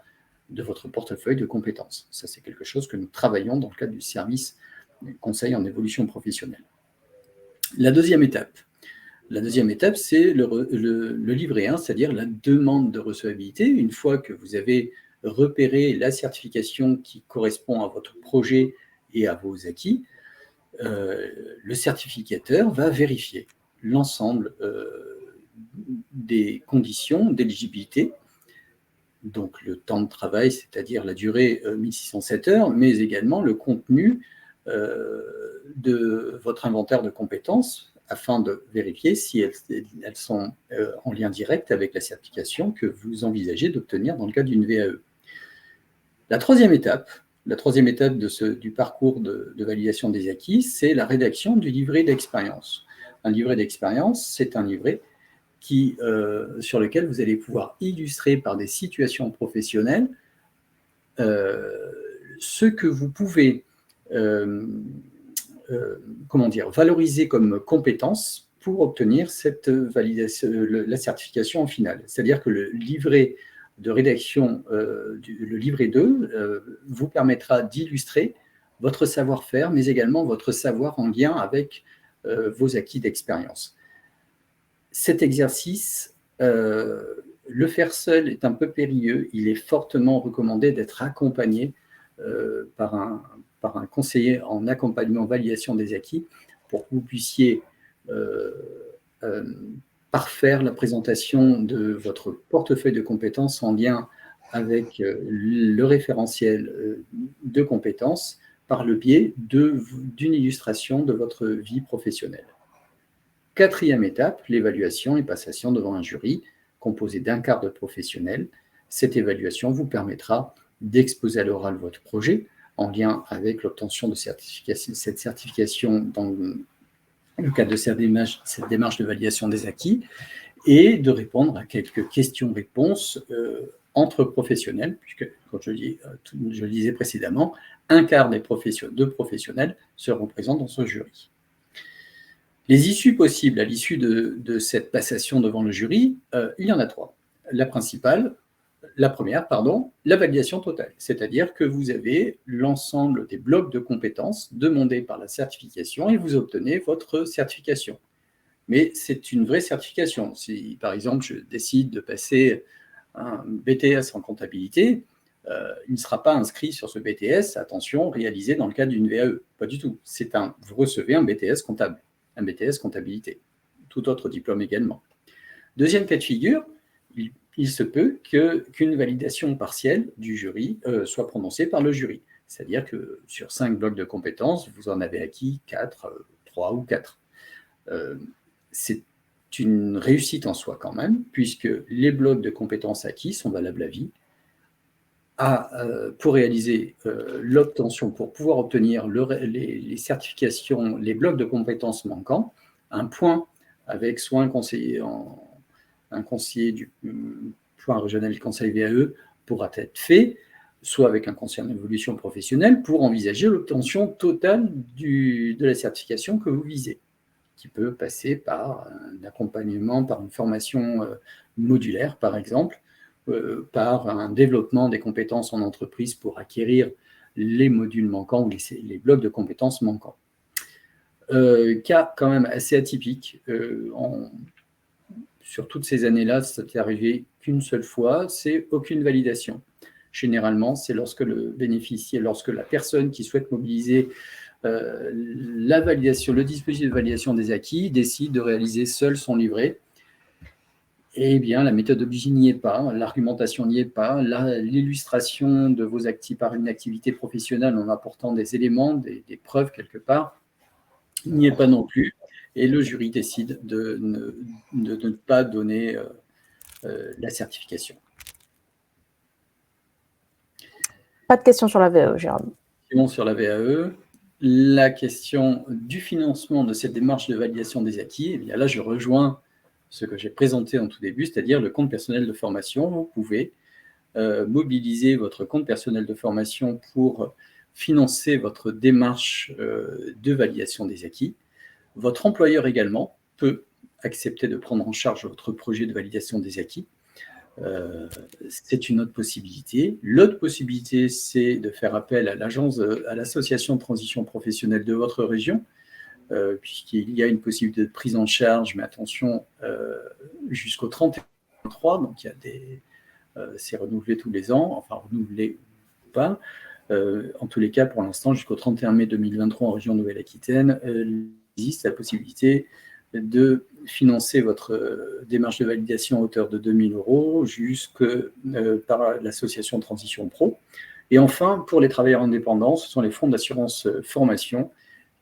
de votre portefeuille de compétences. Ça, c'est quelque chose que nous travaillons dans le cadre du service conseil en évolution professionnelle. La deuxième étape, c'est le livret 1, c'est-à-dire la demande de recevabilité. Une fois que vous avez repérer la certification qui correspond à votre projet et à vos acquis, le certificateur va vérifier l'ensemble des conditions d'éligibilité donc le temps de travail, c'est-à-dire la durée 1607 heures, mais également le contenu de votre inventaire de compétences, afin de vérifier si elles sont en lien direct avec la certification que vous envisagez d'obtenir dans le cadre d'une VAE. La troisième étape du parcours de validation des acquis, c'est la rédaction du livret d'expérience. Un livret d'expérience, c'est un livret sur lequel vous allez pouvoir illustrer par des situations professionnelles ce que vous pouvez valoriser comme compétences pour obtenir cette validation, la certification en finale. C'est-à-dire que le livret de rédaction, le livret 2, vous permettra d'illustrer votre savoir-faire, mais également votre savoir en lien avec vos acquis d'expérience. Cet exercice, le faire seul est un peu périlleux. Il est fortement recommandé d'être accompagné par un conseiller en accompagnement validation des acquis pour que vous puissiez parfaire la présentation de votre portefeuille de compétences en lien avec le référentiel de compétences par le biais d'une illustration de votre vie professionnelle. Quatrième étape, l'évaluation et passation devant un jury composé d'un quart de professionnels. Cette évaluation vous permettra d'exposer à l'oral votre projet en lien avec l'obtention de cette certification dans le cadre de cette démarche de validation des acquis et de répondre à quelques questions-réponses entre professionnels, puisque, comme je le disais précédemment, un quart de professionnels seront présents dans ce jury. Les issues possibles à l'issue de cette passation devant le jury, il y en a trois. La première, la validation totale, c'est-à-dire que vous avez l'ensemble des blocs de compétences demandés par la certification et vous obtenez votre certification. Mais c'est une vraie certification. Si, par exemple, je décide de passer un BTS en comptabilité, il ne sera pas inscrit sur ce BTS, attention, réalisé dans le cadre d'une VAE. Pas du tout. Vous recevez un BTS comptable, un BTS comptabilité. Tout autre diplôme également. Deuxième cas de figure, il se peut qu'une validation partielle du jury soit prononcée par le jury. C'est-à-dire que sur 5 blocs de compétences, vous en avez acquis 4, 3 ou 4. C'est une réussite en soi quand même, puisque les blocs de compétences acquis sont valables à vie. Pour réaliser l'obtention, pour pouvoir obtenir les certifications, les blocs de compétences manquants, un point avec soit un conseiller du point régional du conseil VAE pourra être fait, soit avec un conseiller en évolution professionnelle pour envisager l'obtention totale de la certification que vous visez, qui peut passer par un accompagnement, par une formation modulaire, par exemple, par un développement des compétences en entreprise pour acquérir les modules manquants ou les blocs de compétences manquants. Cas quand même assez atypique. Sur toutes ces années-là, ça t'est arrivé qu'une seule fois, c'est aucune validation. Généralement, c'est lorsque la personne qui souhaite mobiliser la validation, le dispositif de validation des acquis, décide de réaliser seul son livret. Eh bien, la méthodologie n'y est pas, l'argumentation n'y est pas, l'illustration de vos acquis par une activité professionnelle en apportant des éléments, des preuves quelque part, n'y est pas non plus. Et le jury décide de ne pas donner la certification. Pas de questions sur la VAE, Jérôme. Sur la VAE, la question du financement de cette démarche de validation des acquis, eh bien là, je rejoins ce que j'ai présenté en tout début, c'est-à-dire le compte personnel de formation. Vous pouvez mobiliser votre compte personnel de formation pour financer votre démarche de validation des acquis. Votre employeur également peut accepter de prendre en charge votre projet de validation des acquis. C'est une autre possibilité. L'autre possibilité, c'est de faire appel à l'association de transition professionnelle de votre région, puisqu'il y a une possibilité de prise en charge, mais attention, jusqu'au 31/3, donc c'est renouvelé tous les ans, enfin renouvelé ou pas. En tous les cas, pour l'instant, jusqu'au 31 mai 2023 en région Nouvelle-Aquitaine, il existe la possibilité de financer votre démarche de validation à hauteur de 2 000 € jusque par l'association Transition Pro. Et enfin, pour les travailleurs indépendants, ce sont les fonds d'assurance formation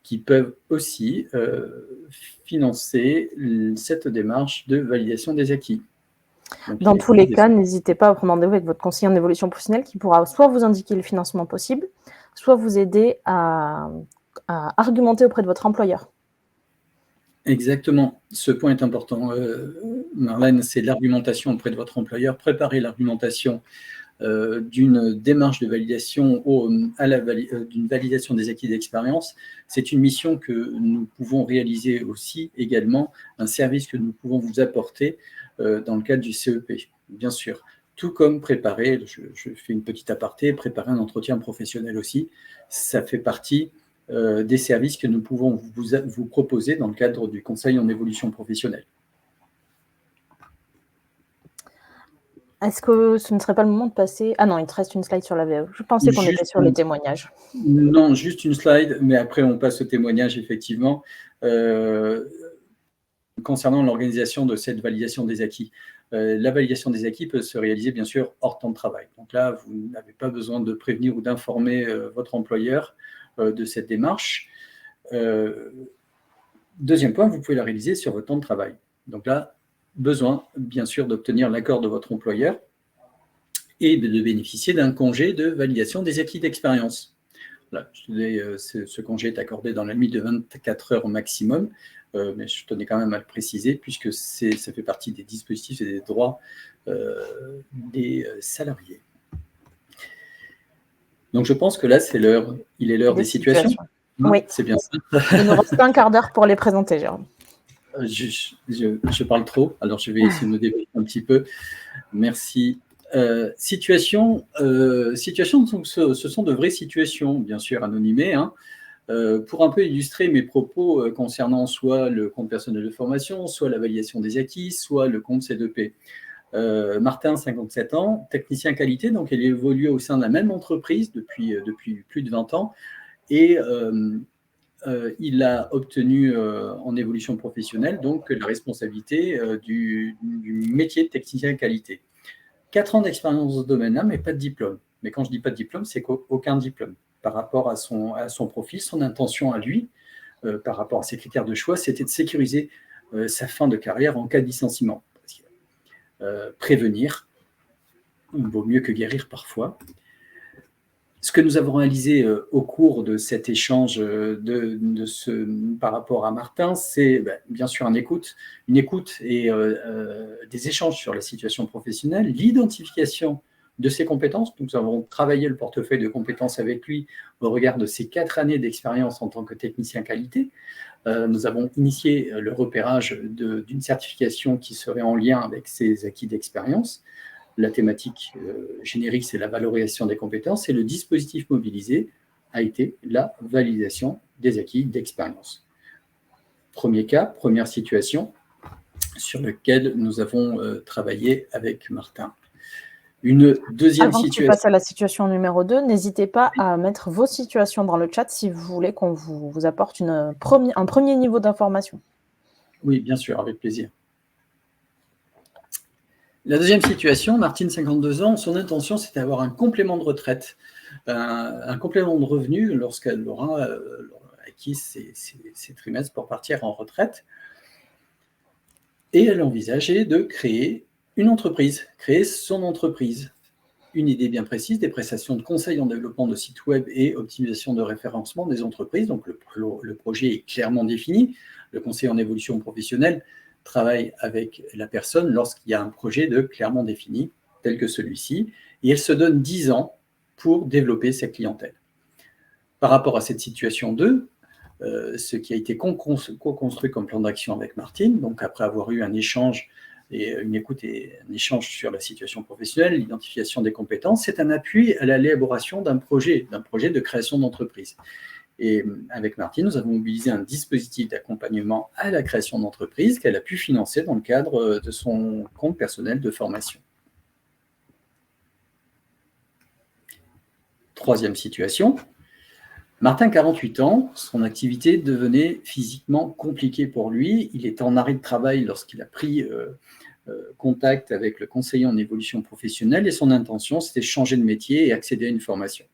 qui peuvent aussi financer cette démarche de validation des acquis. Donc, dans tous les cas, n'hésitez pas à prendre rendez-vous avec votre conseiller en évolution professionnelle qui pourra soit vous indiquer le financement possible, soit vous aider à argumenter auprès de votre employeur. Exactement, ce point est important. Marlène, c'est l'argumentation auprès de votre employeur. Préparez l'argumentation d'une démarche de validation d'une validation des acquis d'expérience. C'est une mission que nous pouvons réaliser aussi également, un service que nous pouvons vous apporter dans le cadre du CEP, bien sûr. Tout comme préparer, je fais une petite aparté, préparer un entretien professionnel aussi, ça fait partie des services que nous pouvons vous proposer dans le cadre du conseil en évolution professionnelle. Est-ce que ce ne serait pas le moment de passer... Ah non, il te reste une slide sur la VAE. Je pensais qu'on était sur les témoignages. Non, juste une slide, mais après on passe au témoignage, effectivement. Concernant l'organisation de cette validation des acquis. La validation des acquis peut se réaliser, bien sûr, hors temps de travail. Donc là, vous n'avez pas besoin de prévenir ou d'informer votre employeur de cette démarche. Deuxième point, vous pouvez la réaliser sur votre temps de travail. Donc là, besoin, bien sûr, d'obtenir l'accord de votre employeur et de bénéficier d'un congé de validation des acquis d'expérience. Là, ce congé est accordé dans la limite de 24 heures au maximum, mais je tenais quand même à le préciser, puisque ça fait partie des dispositifs et des droits des salariés. Donc je pense que là, il est l'heure des situations. Oui, c'est bien ça. Il nous reste un quart d'heure pour les présenter, Jérôme. Je parle trop, alors je vais essayer de me débrouiller un petit peu. Merci. Situation, donc, ce sont de vraies situations, bien sûr anonymées, hein. Pour un peu illustrer mes propos concernant soit le compte personnel de formation, soit la validation des acquis, soit le compte C2P. Martin, 57 ans, technicien qualité, donc il évolue au sein de la même entreprise depuis plus de 20 ans, et il a obtenu en évolution professionnelle donc la responsabilité du métier de technicien qualité. 4 ans d'expérience dans ce domaine-là, mais pas de diplôme. Mais quand je dis pas de diplôme, c'est qu'aucun diplôme. Par rapport à son profil, son intention à lui, par rapport à ses critères de choix, c'était de sécuriser sa fin de carrière en cas de licenciement. Prévenir, vaut mieux que guérir parfois. Ce que nous avons réalisé au cours de cet échange par rapport à Martin, c'est bien sûr une écoute et des échanges sur la situation professionnelle, l'identification de ses compétences. Nous avons travaillé le portefeuille de compétences avec lui au regard de ses 4 années d'expérience en tant que technicien qualité. Nous avons initié le repérage d'une certification qui serait en lien avec ses acquis d'expérience. La thématique générique, c'est la valorisation des compétences, et le dispositif mobilisé a été la validation des acquis d'expérience. Premier cas, première situation sur laquelle nous avons travaillé avec Martin. Une deuxième situation. Avant que tu passes à la situation numéro 2, n'hésitez pas à mettre vos situations dans le chat si vous voulez qu'on vous apporte un premier niveau d'information. Oui, bien sûr, avec plaisir. La deuxième situation, Martine, 52 ans, son intention, c'est d'avoir un complément de retraite, un complément de revenu lorsqu'elle aura acquis ses trimestres pour partir en retraite. Et elle envisageait de créer une entreprise, créer son entreprise. Une idée bien précise, des prestations de conseil en développement de sites web et optimisation de référencement des entreprises. Donc le projet est clairement défini. Le conseiller en évolution professionnelle travaille avec la personne lorsqu'il y a un projet clairement défini, tel que celui-ci, et elle se donne 10 ans pour développer sa clientèle. Par rapport à cette situation 2, ce qui a été co-construit comme plan d'action avec Martine, donc après avoir eu un échange, et une écoute et un échange sur la situation professionnelle, l'identification des compétences, c'est un appui à l'élaboration d'un projet de création d'entreprise. Et avec Martine, nous avons mobilisé un dispositif d'accompagnement à la création d'entreprise qu'elle a pu financer dans le cadre de son compte personnel de formation. Troisième situation, Martin, 48 ans, son activité devenait physiquement compliquée pour lui. Il était en arrêt de travail lorsqu'il a pris contact avec le conseiller en évolution professionnelle et son intention, c'était de changer de métier et accéder à une formation.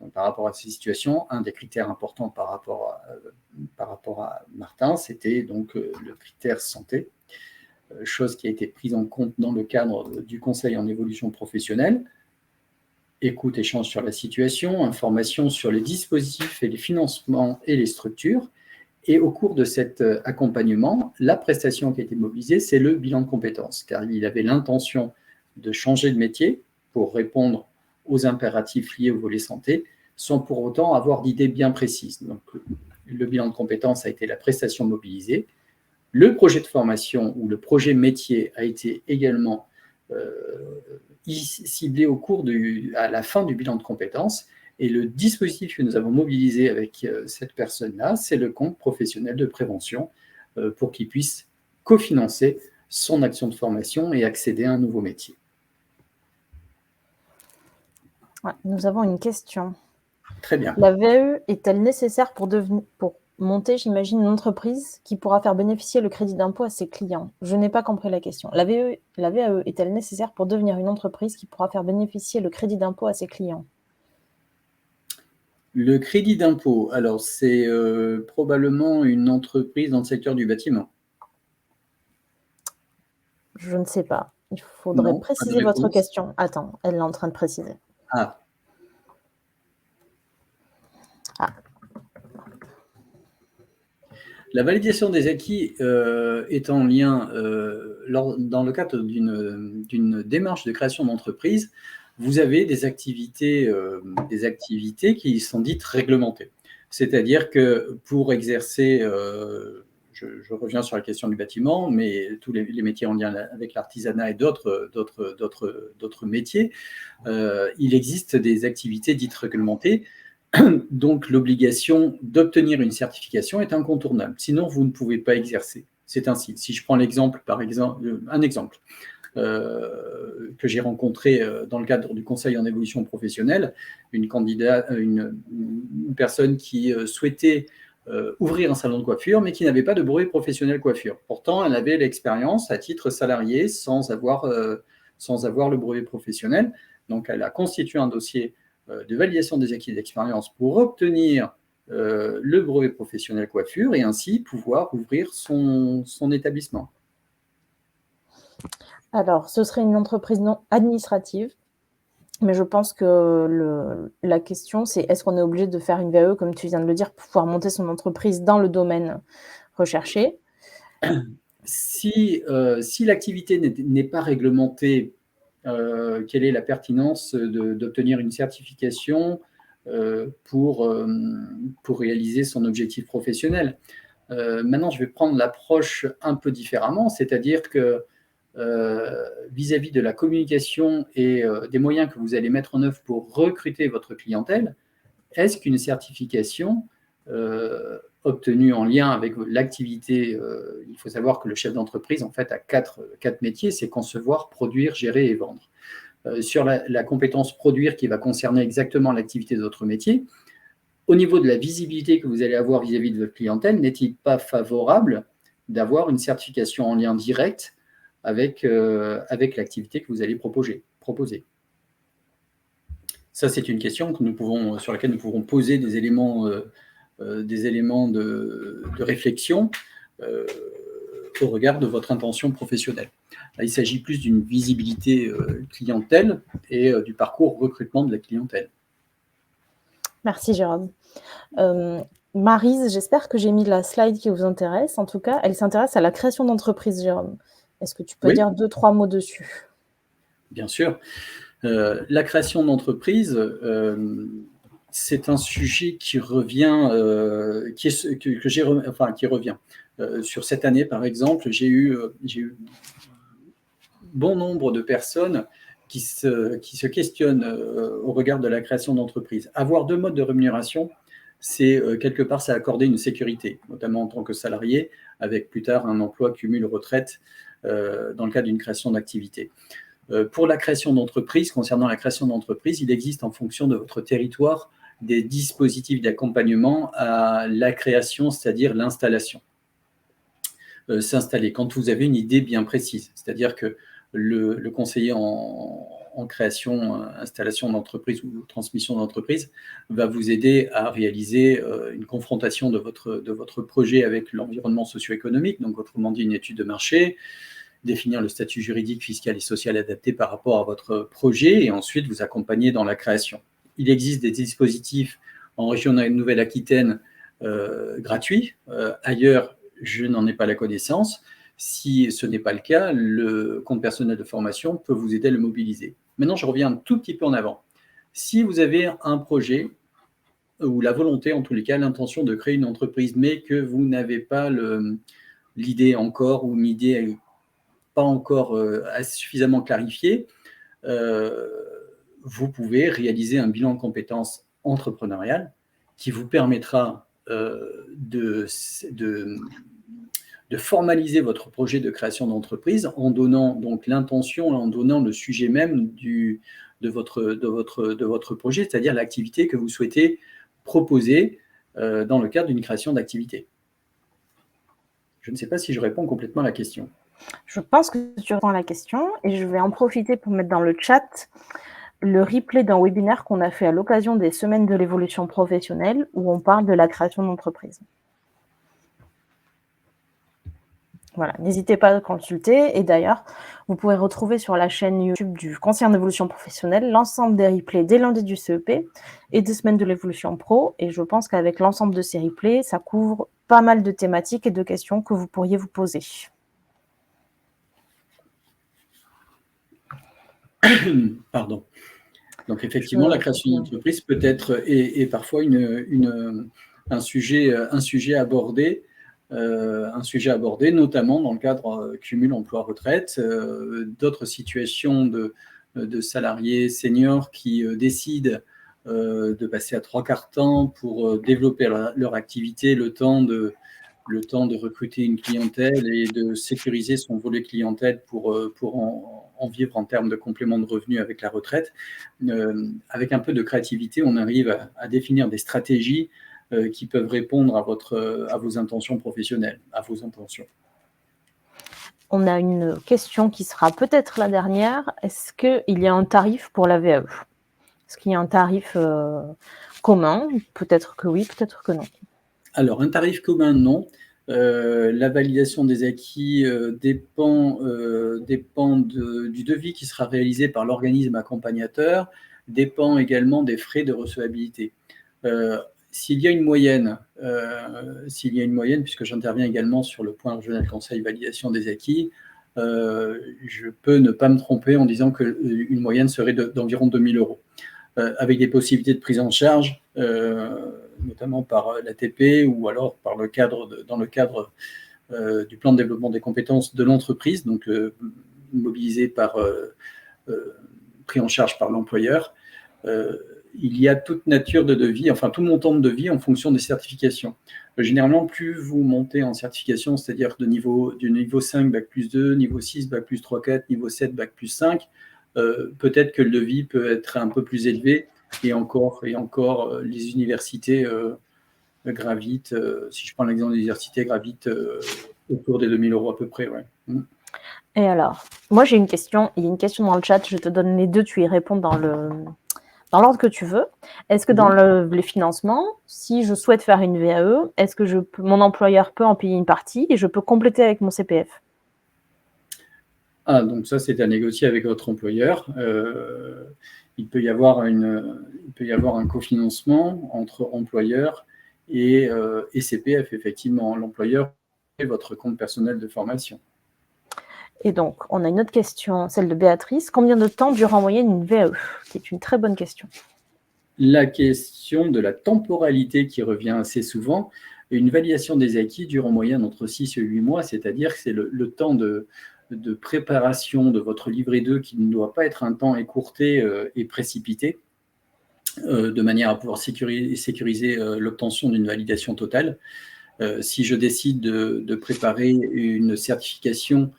Donc, par rapport à ces situations, un des critères importants par rapport à Martin, c'était donc le critère santé, chose qui a été prise en compte dans le cadre du conseil en évolution professionnelle. Écoute, échange sur la situation, information sur les dispositifs et les financements et les structures. Et au cours de cet accompagnement, la prestation qui a été mobilisée, c'est le bilan de compétences, car il avait l'intention de changer de métier pour répondre aux impératifs liés au volet santé, sans pour autant avoir d'idées bien précises. Donc, le bilan de compétences a été la prestation mobilisée. Le projet de formation ou le projet métier a été également ciblé à la fin du bilan de compétences. Et le dispositif que nous avons mobilisé avec cette personne-là, c'est le compte professionnel de prévention pour qu'il puisse cofinancer son action de formation et accéder à un nouveau métier. Ouais, nous avons une question. Très bien. La VAE est-elle nécessaire pour monter, j'imagine, une entreprise qui pourra faire bénéficier le crédit d'impôt à ses clients? Je n'ai pas compris la question. La VAE est-elle nécessaire pour devenir une entreprise qui pourra faire bénéficier le crédit d'impôt à ses clients? Le crédit d'impôt, alors c'est probablement une entreprise dans le secteur du bâtiment. Je ne sais pas. Il faudrait préciser votre question. Attends, elle est en train de préciser. Ah. La validation des acquis est en lien, dans le cadre d'une démarche de création d'entreprise, vous avez des activités qui sont dites réglementées. C'est-à-dire que pour exercer, je reviens sur la question du bâtiment, mais tous les métiers en lien avec l'artisanat et d'autres métiers, il existe des activités dites réglementées. Donc, l'obligation d'obtenir une certification est incontournable. Sinon, vous ne pouvez pas exercer. C'est ainsi. Si je prends un exemple que j'ai rencontré dans le cadre du conseil en évolution professionnelle, une personne qui souhaitait ouvrir un salon de coiffure, mais qui n'avait pas de brevet professionnel coiffure. Pourtant, elle avait l'expérience à titre salarié sans avoir le brevet professionnel. Donc, elle a constitué un dossier de validation des acquis d'expérience pour obtenir le brevet professionnel coiffure et ainsi pouvoir ouvrir son établissement. Alors, ce serait une entreprise non administrative, mais je pense que la question, c'est est-ce qu'on est obligé de faire une VAE, comme tu viens de le dire, pour pouvoir monter son entreprise dans le domaine recherché? Si l'activité n'est pas réglementée, quelle est la pertinence d'obtenir une certification pour réaliser son objectif professionnel? Maintenant, je vais prendre l'approche un peu différemment, c'est-à-dire que vis-à-vis de la communication et des moyens que vous allez mettre en œuvre pour recruter votre clientèle, est-ce qu'une certification obtenue en lien avec l'activité, il faut savoir que le chef d'entreprise, en fait, a quatre métiers, c'est concevoir, produire, gérer et vendre. Sur la compétence produire qui va concerner exactement l'activité de votre métier, au niveau de la visibilité que vous allez avoir vis-à-vis de votre clientèle, n'est-il pas favorable d'avoir une certification en lien direct avec l'activité que vous allez proposer? Ça, c'est une question sur laquelle nous pouvons poser des éléments de réflexion au regard de votre intention professionnelle. Là, il s'agit plus d'une visibilité clientèle et du parcours recrutement de la clientèle. Merci Jérôme. Maryse, j'espère que j'ai mis la slide qui vous intéresse. En tout cas, elle s'intéresse à la création d'entreprise, Jérôme. Est-ce que tu peux dire 2-3 mots dessus? Bien sûr. La création d'entreprise, c'est un sujet qui revient, qui revient. Sur cette année, par exemple, j'ai eu bon nombre de personnes qui se questionnent au regard de la création d'entreprise. Avoir 2 modes de rémunération, c'est quelque part, ça accorder une sécurité, notamment en tant que salarié, avec plus tard un emploi cumul retraite dans le cadre d'une création d'activité. Pour la création d'entreprise, concernant la création d'entreprise, il existe en fonction de votre territoire des dispositifs d'accompagnement à la création, c'est-à-dire l'installation. S'installer quand vous avez une idée bien précise, c'est-à-dire que le conseiller en création, installation d'entreprise ou transmission d'entreprise va vous aider à réaliser une confrontation de votre projet avec l'environnement socio-économique, donc autrement dit une étude de marché, définir le statut juridique, fiscal et social adapté par rapport à votre projet et ensuite vous accompagner dans la création. Il existe des dispositifs en région Nouvelle-Aquitaine gratuits. Ailleurs, je n'en ai pas la connaissance. Si ce n'est pas le cas, le compte personnel de formation peut vous aider à le mobiliser. Maintenant, je reviens un tout petit peu en avant. Si vous avez un projet ou la volonté, en tous les cas, l'intention de créer une entreprise, mais que vous n'avez pas l'idée encore ou une idée pas encore suffisamment clarifiée, vous pouvez réaliser un bilan de compétences entrepreneuriales qui vous permettra de formaliser votre projet de création d'entreprise en donnant donc l'intention, en donnant le sujet même de votre projet, c'est-à-dire l'activité que vous souhaitez proposer dans le cadre d'une création d'activité. Je ne sais pas si je réponds complètement à la question. Je pense que tu réponds à la question et je vais en profiter pour mettre dans le chat le replay d'un webinaire qu'on a fait à l'occasion des semaines de l'évolution professionnelle où on parle de la création d'entreprise. Voilà, n'hésitez pas à consulter. Et d'ailleurs, vous pouvez retrouver sur la chaîne YouTube du Conseil en évolution professionnelle l'ensemble des replays des lundis du CEP et des semaines de l'évolution pro. Et je pense qu'avec l'ensemble de ces replays, ça couvre pas mal de thématiques et de questions que vous pourriez vous poser. Pardon. Donc effectivement, la création d'entreprise peut être et parfois un sujet abordé, notamment dans le cadre cumul emploi-retraite, d'autres situations de salariés seniors qui décident de passer à 3/4 temps pour développer leur activité, le temps de recruter une clientèle et de sécuriser son volet clientèle pour en vivre en termes de complément de revenus avec la retraite. Avec un peu de créativité, on arrive à définir des stratégies qui peuvent répondre à vos intentions professionnelles, à vos intentions. On a une question qui sera peut-être la dernière. Est-ce qu'il y a un tarif pour la VAE? Est-ce qu'il y a un tarif commun? Peut-être que oui, peut-être que non. Alors, un tarif commun, non. La validation des acquis dépend du devis qui sera réalisé par l'organisme accompagnateur, dépend également des frais de recevabilité. S'il y a une moyenne, puisque j'interviens également sur le point régional conseil validation des acquis, je peux ne pas me tromper en disant qu'une moyenne serait d'environ 2 000 €, avec des possibilités de prise en charge, notamment par l'ATP ou alors dans le cadre du plan de développement des compétences de l'entreprise, donc mobilisé pris en charge par l'employeur. Il y a toute nature de devis, enfin tout montant de devis en fonction des certifications. Généralement, plus vous montez en certification, c'est-à-dire du niveau 5, Bac plus 2, niveau 6, Bac plus 3, 4, niveau 7, Bac plus 5, peut-être que le devis peut être un peu plus élevé et encore, les universités gravitent, si je prends l'exemple des universités, gravitent autour des 2 000 € à peu près. Ouais. Et alors, moi j'ai une question, il y a une question dans le chat, je te donne les deux, tu y réponds dans l'ordre que tu veux. Est-ce que dans les financements, si je souhaite faire une VAE, est-ce que mon employeur peut en payer une partie et je peux compléter avec mon CPF? Ah, donc ça, c'est à négocier avec votre employeur. Il peut y avoir un cofinancement entre employeur et CPF, effectivement. L'employeur et votre compte personnel de formation. Et donc, on a une autre question, celle de Béatrice. Combien de temps dure en moyenne une VAE? C'est une très bonne question. La question de la temporalité qui revient assez souvent. Une validation des acquis dure en moyenne entre 6 et 8 mois, c'est-à-dire que c'est le temps de préparation de votre livret 2 qui ne doit pas être un temps écourté et précipité, de manière à pouvoir sécuriser l'obtention d'une validation totale. Si je décide de préparer une certification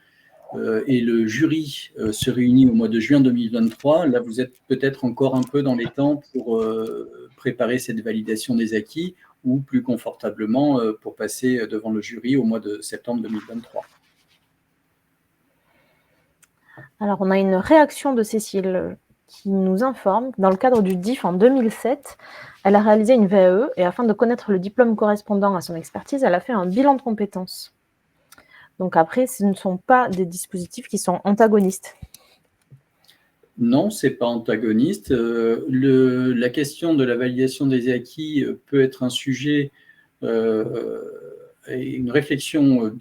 et le jury se réunit au mois de juin 2023, là vous êtes peut-être encore un peu dans les temps pour préparer cette validation des acquis ou plus confortablement pour passer devant le jury au mois de septembre 2023. Alors, on a une réaction de Cécile qui nous informe que dans le cadre du DIF en 2007, elle a réalisé une VAE et afin de connaître le diplôme correspondant à son expertise, elle a fait un bilan de compétences. Donc après, ce ne sont pas des dispositifs qui sont antagonistes. Non, ce n'est pas antagoniste. La question de la validation des acquis peut être un sujet et une réflexion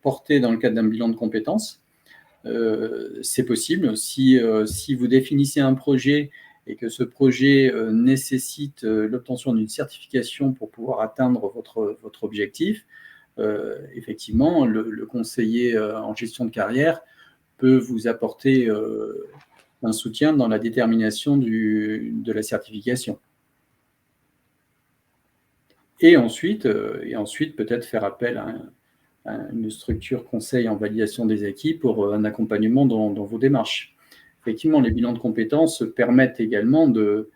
portée dans le cadre d'un bilan de compétences. C'est possible. Si vous définissez un projet et que ce projet nécessite l'obtention d'une certification pour pouvoir atteindre votre objectif, effectivement, le conseiller en gestion de carrière peut vous apporter un soutien dans la détermination de la certification. Et ensuite peut-être faire appel à une structure conseil en validation des acquis pour un accompagnement dans vos démarches. Effectivement, les bilans de compétences permettent également de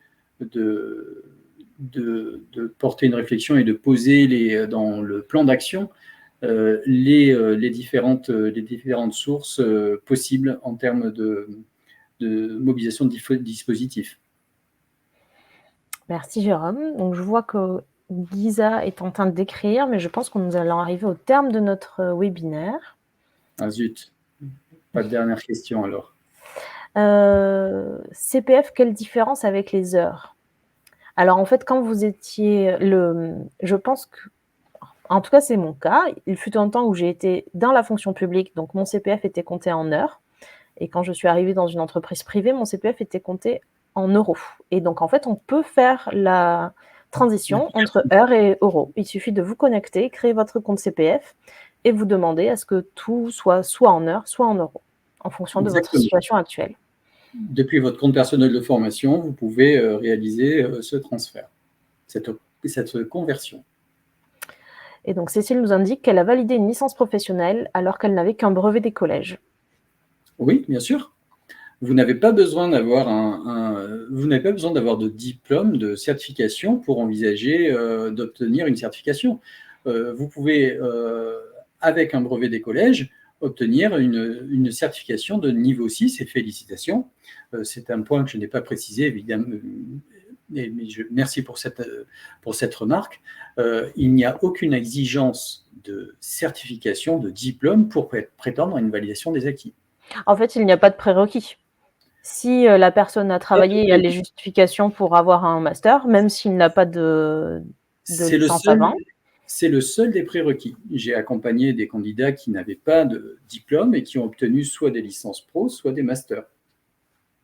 porter une réflexion et de poser dans le plan d'action les différentes sources possibles en termes de mobilisation de dispositifs. Merci Jérôme. Donc je vois que Lisa est en train d'écrire, mais je pense que nous allons arriver au terme de notre webinaire. Ah zut, pas de dernière question alors. CPF, quelle différence avec les heures? Alors en fait, quand vous étiez je pense que, en tout cas c'est mon cas, il fut un temps où j'ai été dans la fonction publique, donc mon CPF était compté en heures, et quand je suis arrivée dans une entreprise privée, mon CPF était compté en euros. Et donc en fait, on peut faire la transition entre heures et euros. Il suffit de vous connecter, créer votre compte CPF et vous demander à ce que tout soit en heures, soit en euros, en fonction de votre situation actuelle. Depuis votre compte personnel de formation, vous pouvez réaliser ce transfert, cette conversion. Et donc Cécile nous indique qu'elle a validé une licence professionnelle alors qu'elle n'avait qu'un brevet des collèges. Oui, bien sûr. Vous n'avez pas besoin d'avoir de diplôme, de certification pour envisager d'obtenir une certification. Vous pouvez, avec un brevet des collèges, obtenir une certification de niveau 6 et félicitations. C'est un point que je n'ai pas précisé, évidemment, mais merci pour cette remarque. Il n'y a aucune exigence de certification, de diplôme pour prétendre à une validation des acquis. En fait, il n'y a pas de prérequis. Si la personne a travaillé et a les justifications pour avoir un master, même s'il n'a pas de licence avant. C'est le seul des prérequis. J'ai accompagné des candidats qui n'avaient pas de diplôme et qui ont obtenu soit des licences pro, soit des masters.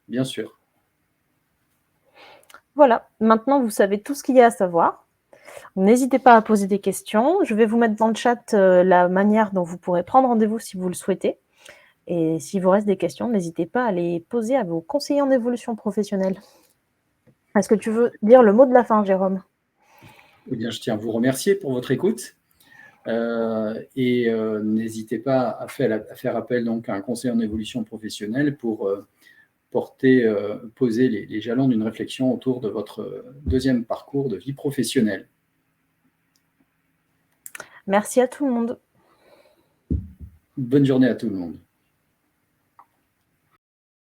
Bien sûr. Voilà, maintenant vous savez tout ce qu'il y a à savoir. N'hésitez pas à poser des questions. Je vais vous mettre dans le chat la manière dont vous pourrez prendre rendez-vous si vous le souhaitez. Et s'il vous reste des questions, n'hésitez pas à les poser à vos conseillers en évolution professionnelle. Est-ce que tu veux dire le mot de la fin, Jérôme ? Eh bien, je tiens à vous remercier pour votre écoute. N'hésitez pas à faire appel donc, à un conseiller en évolution professionnelle pour poser les jalons d'une réflexion autour de votre deuxième parcours de vie professionnelle. Merci à tout le monde. Bonne journée à tout le monde.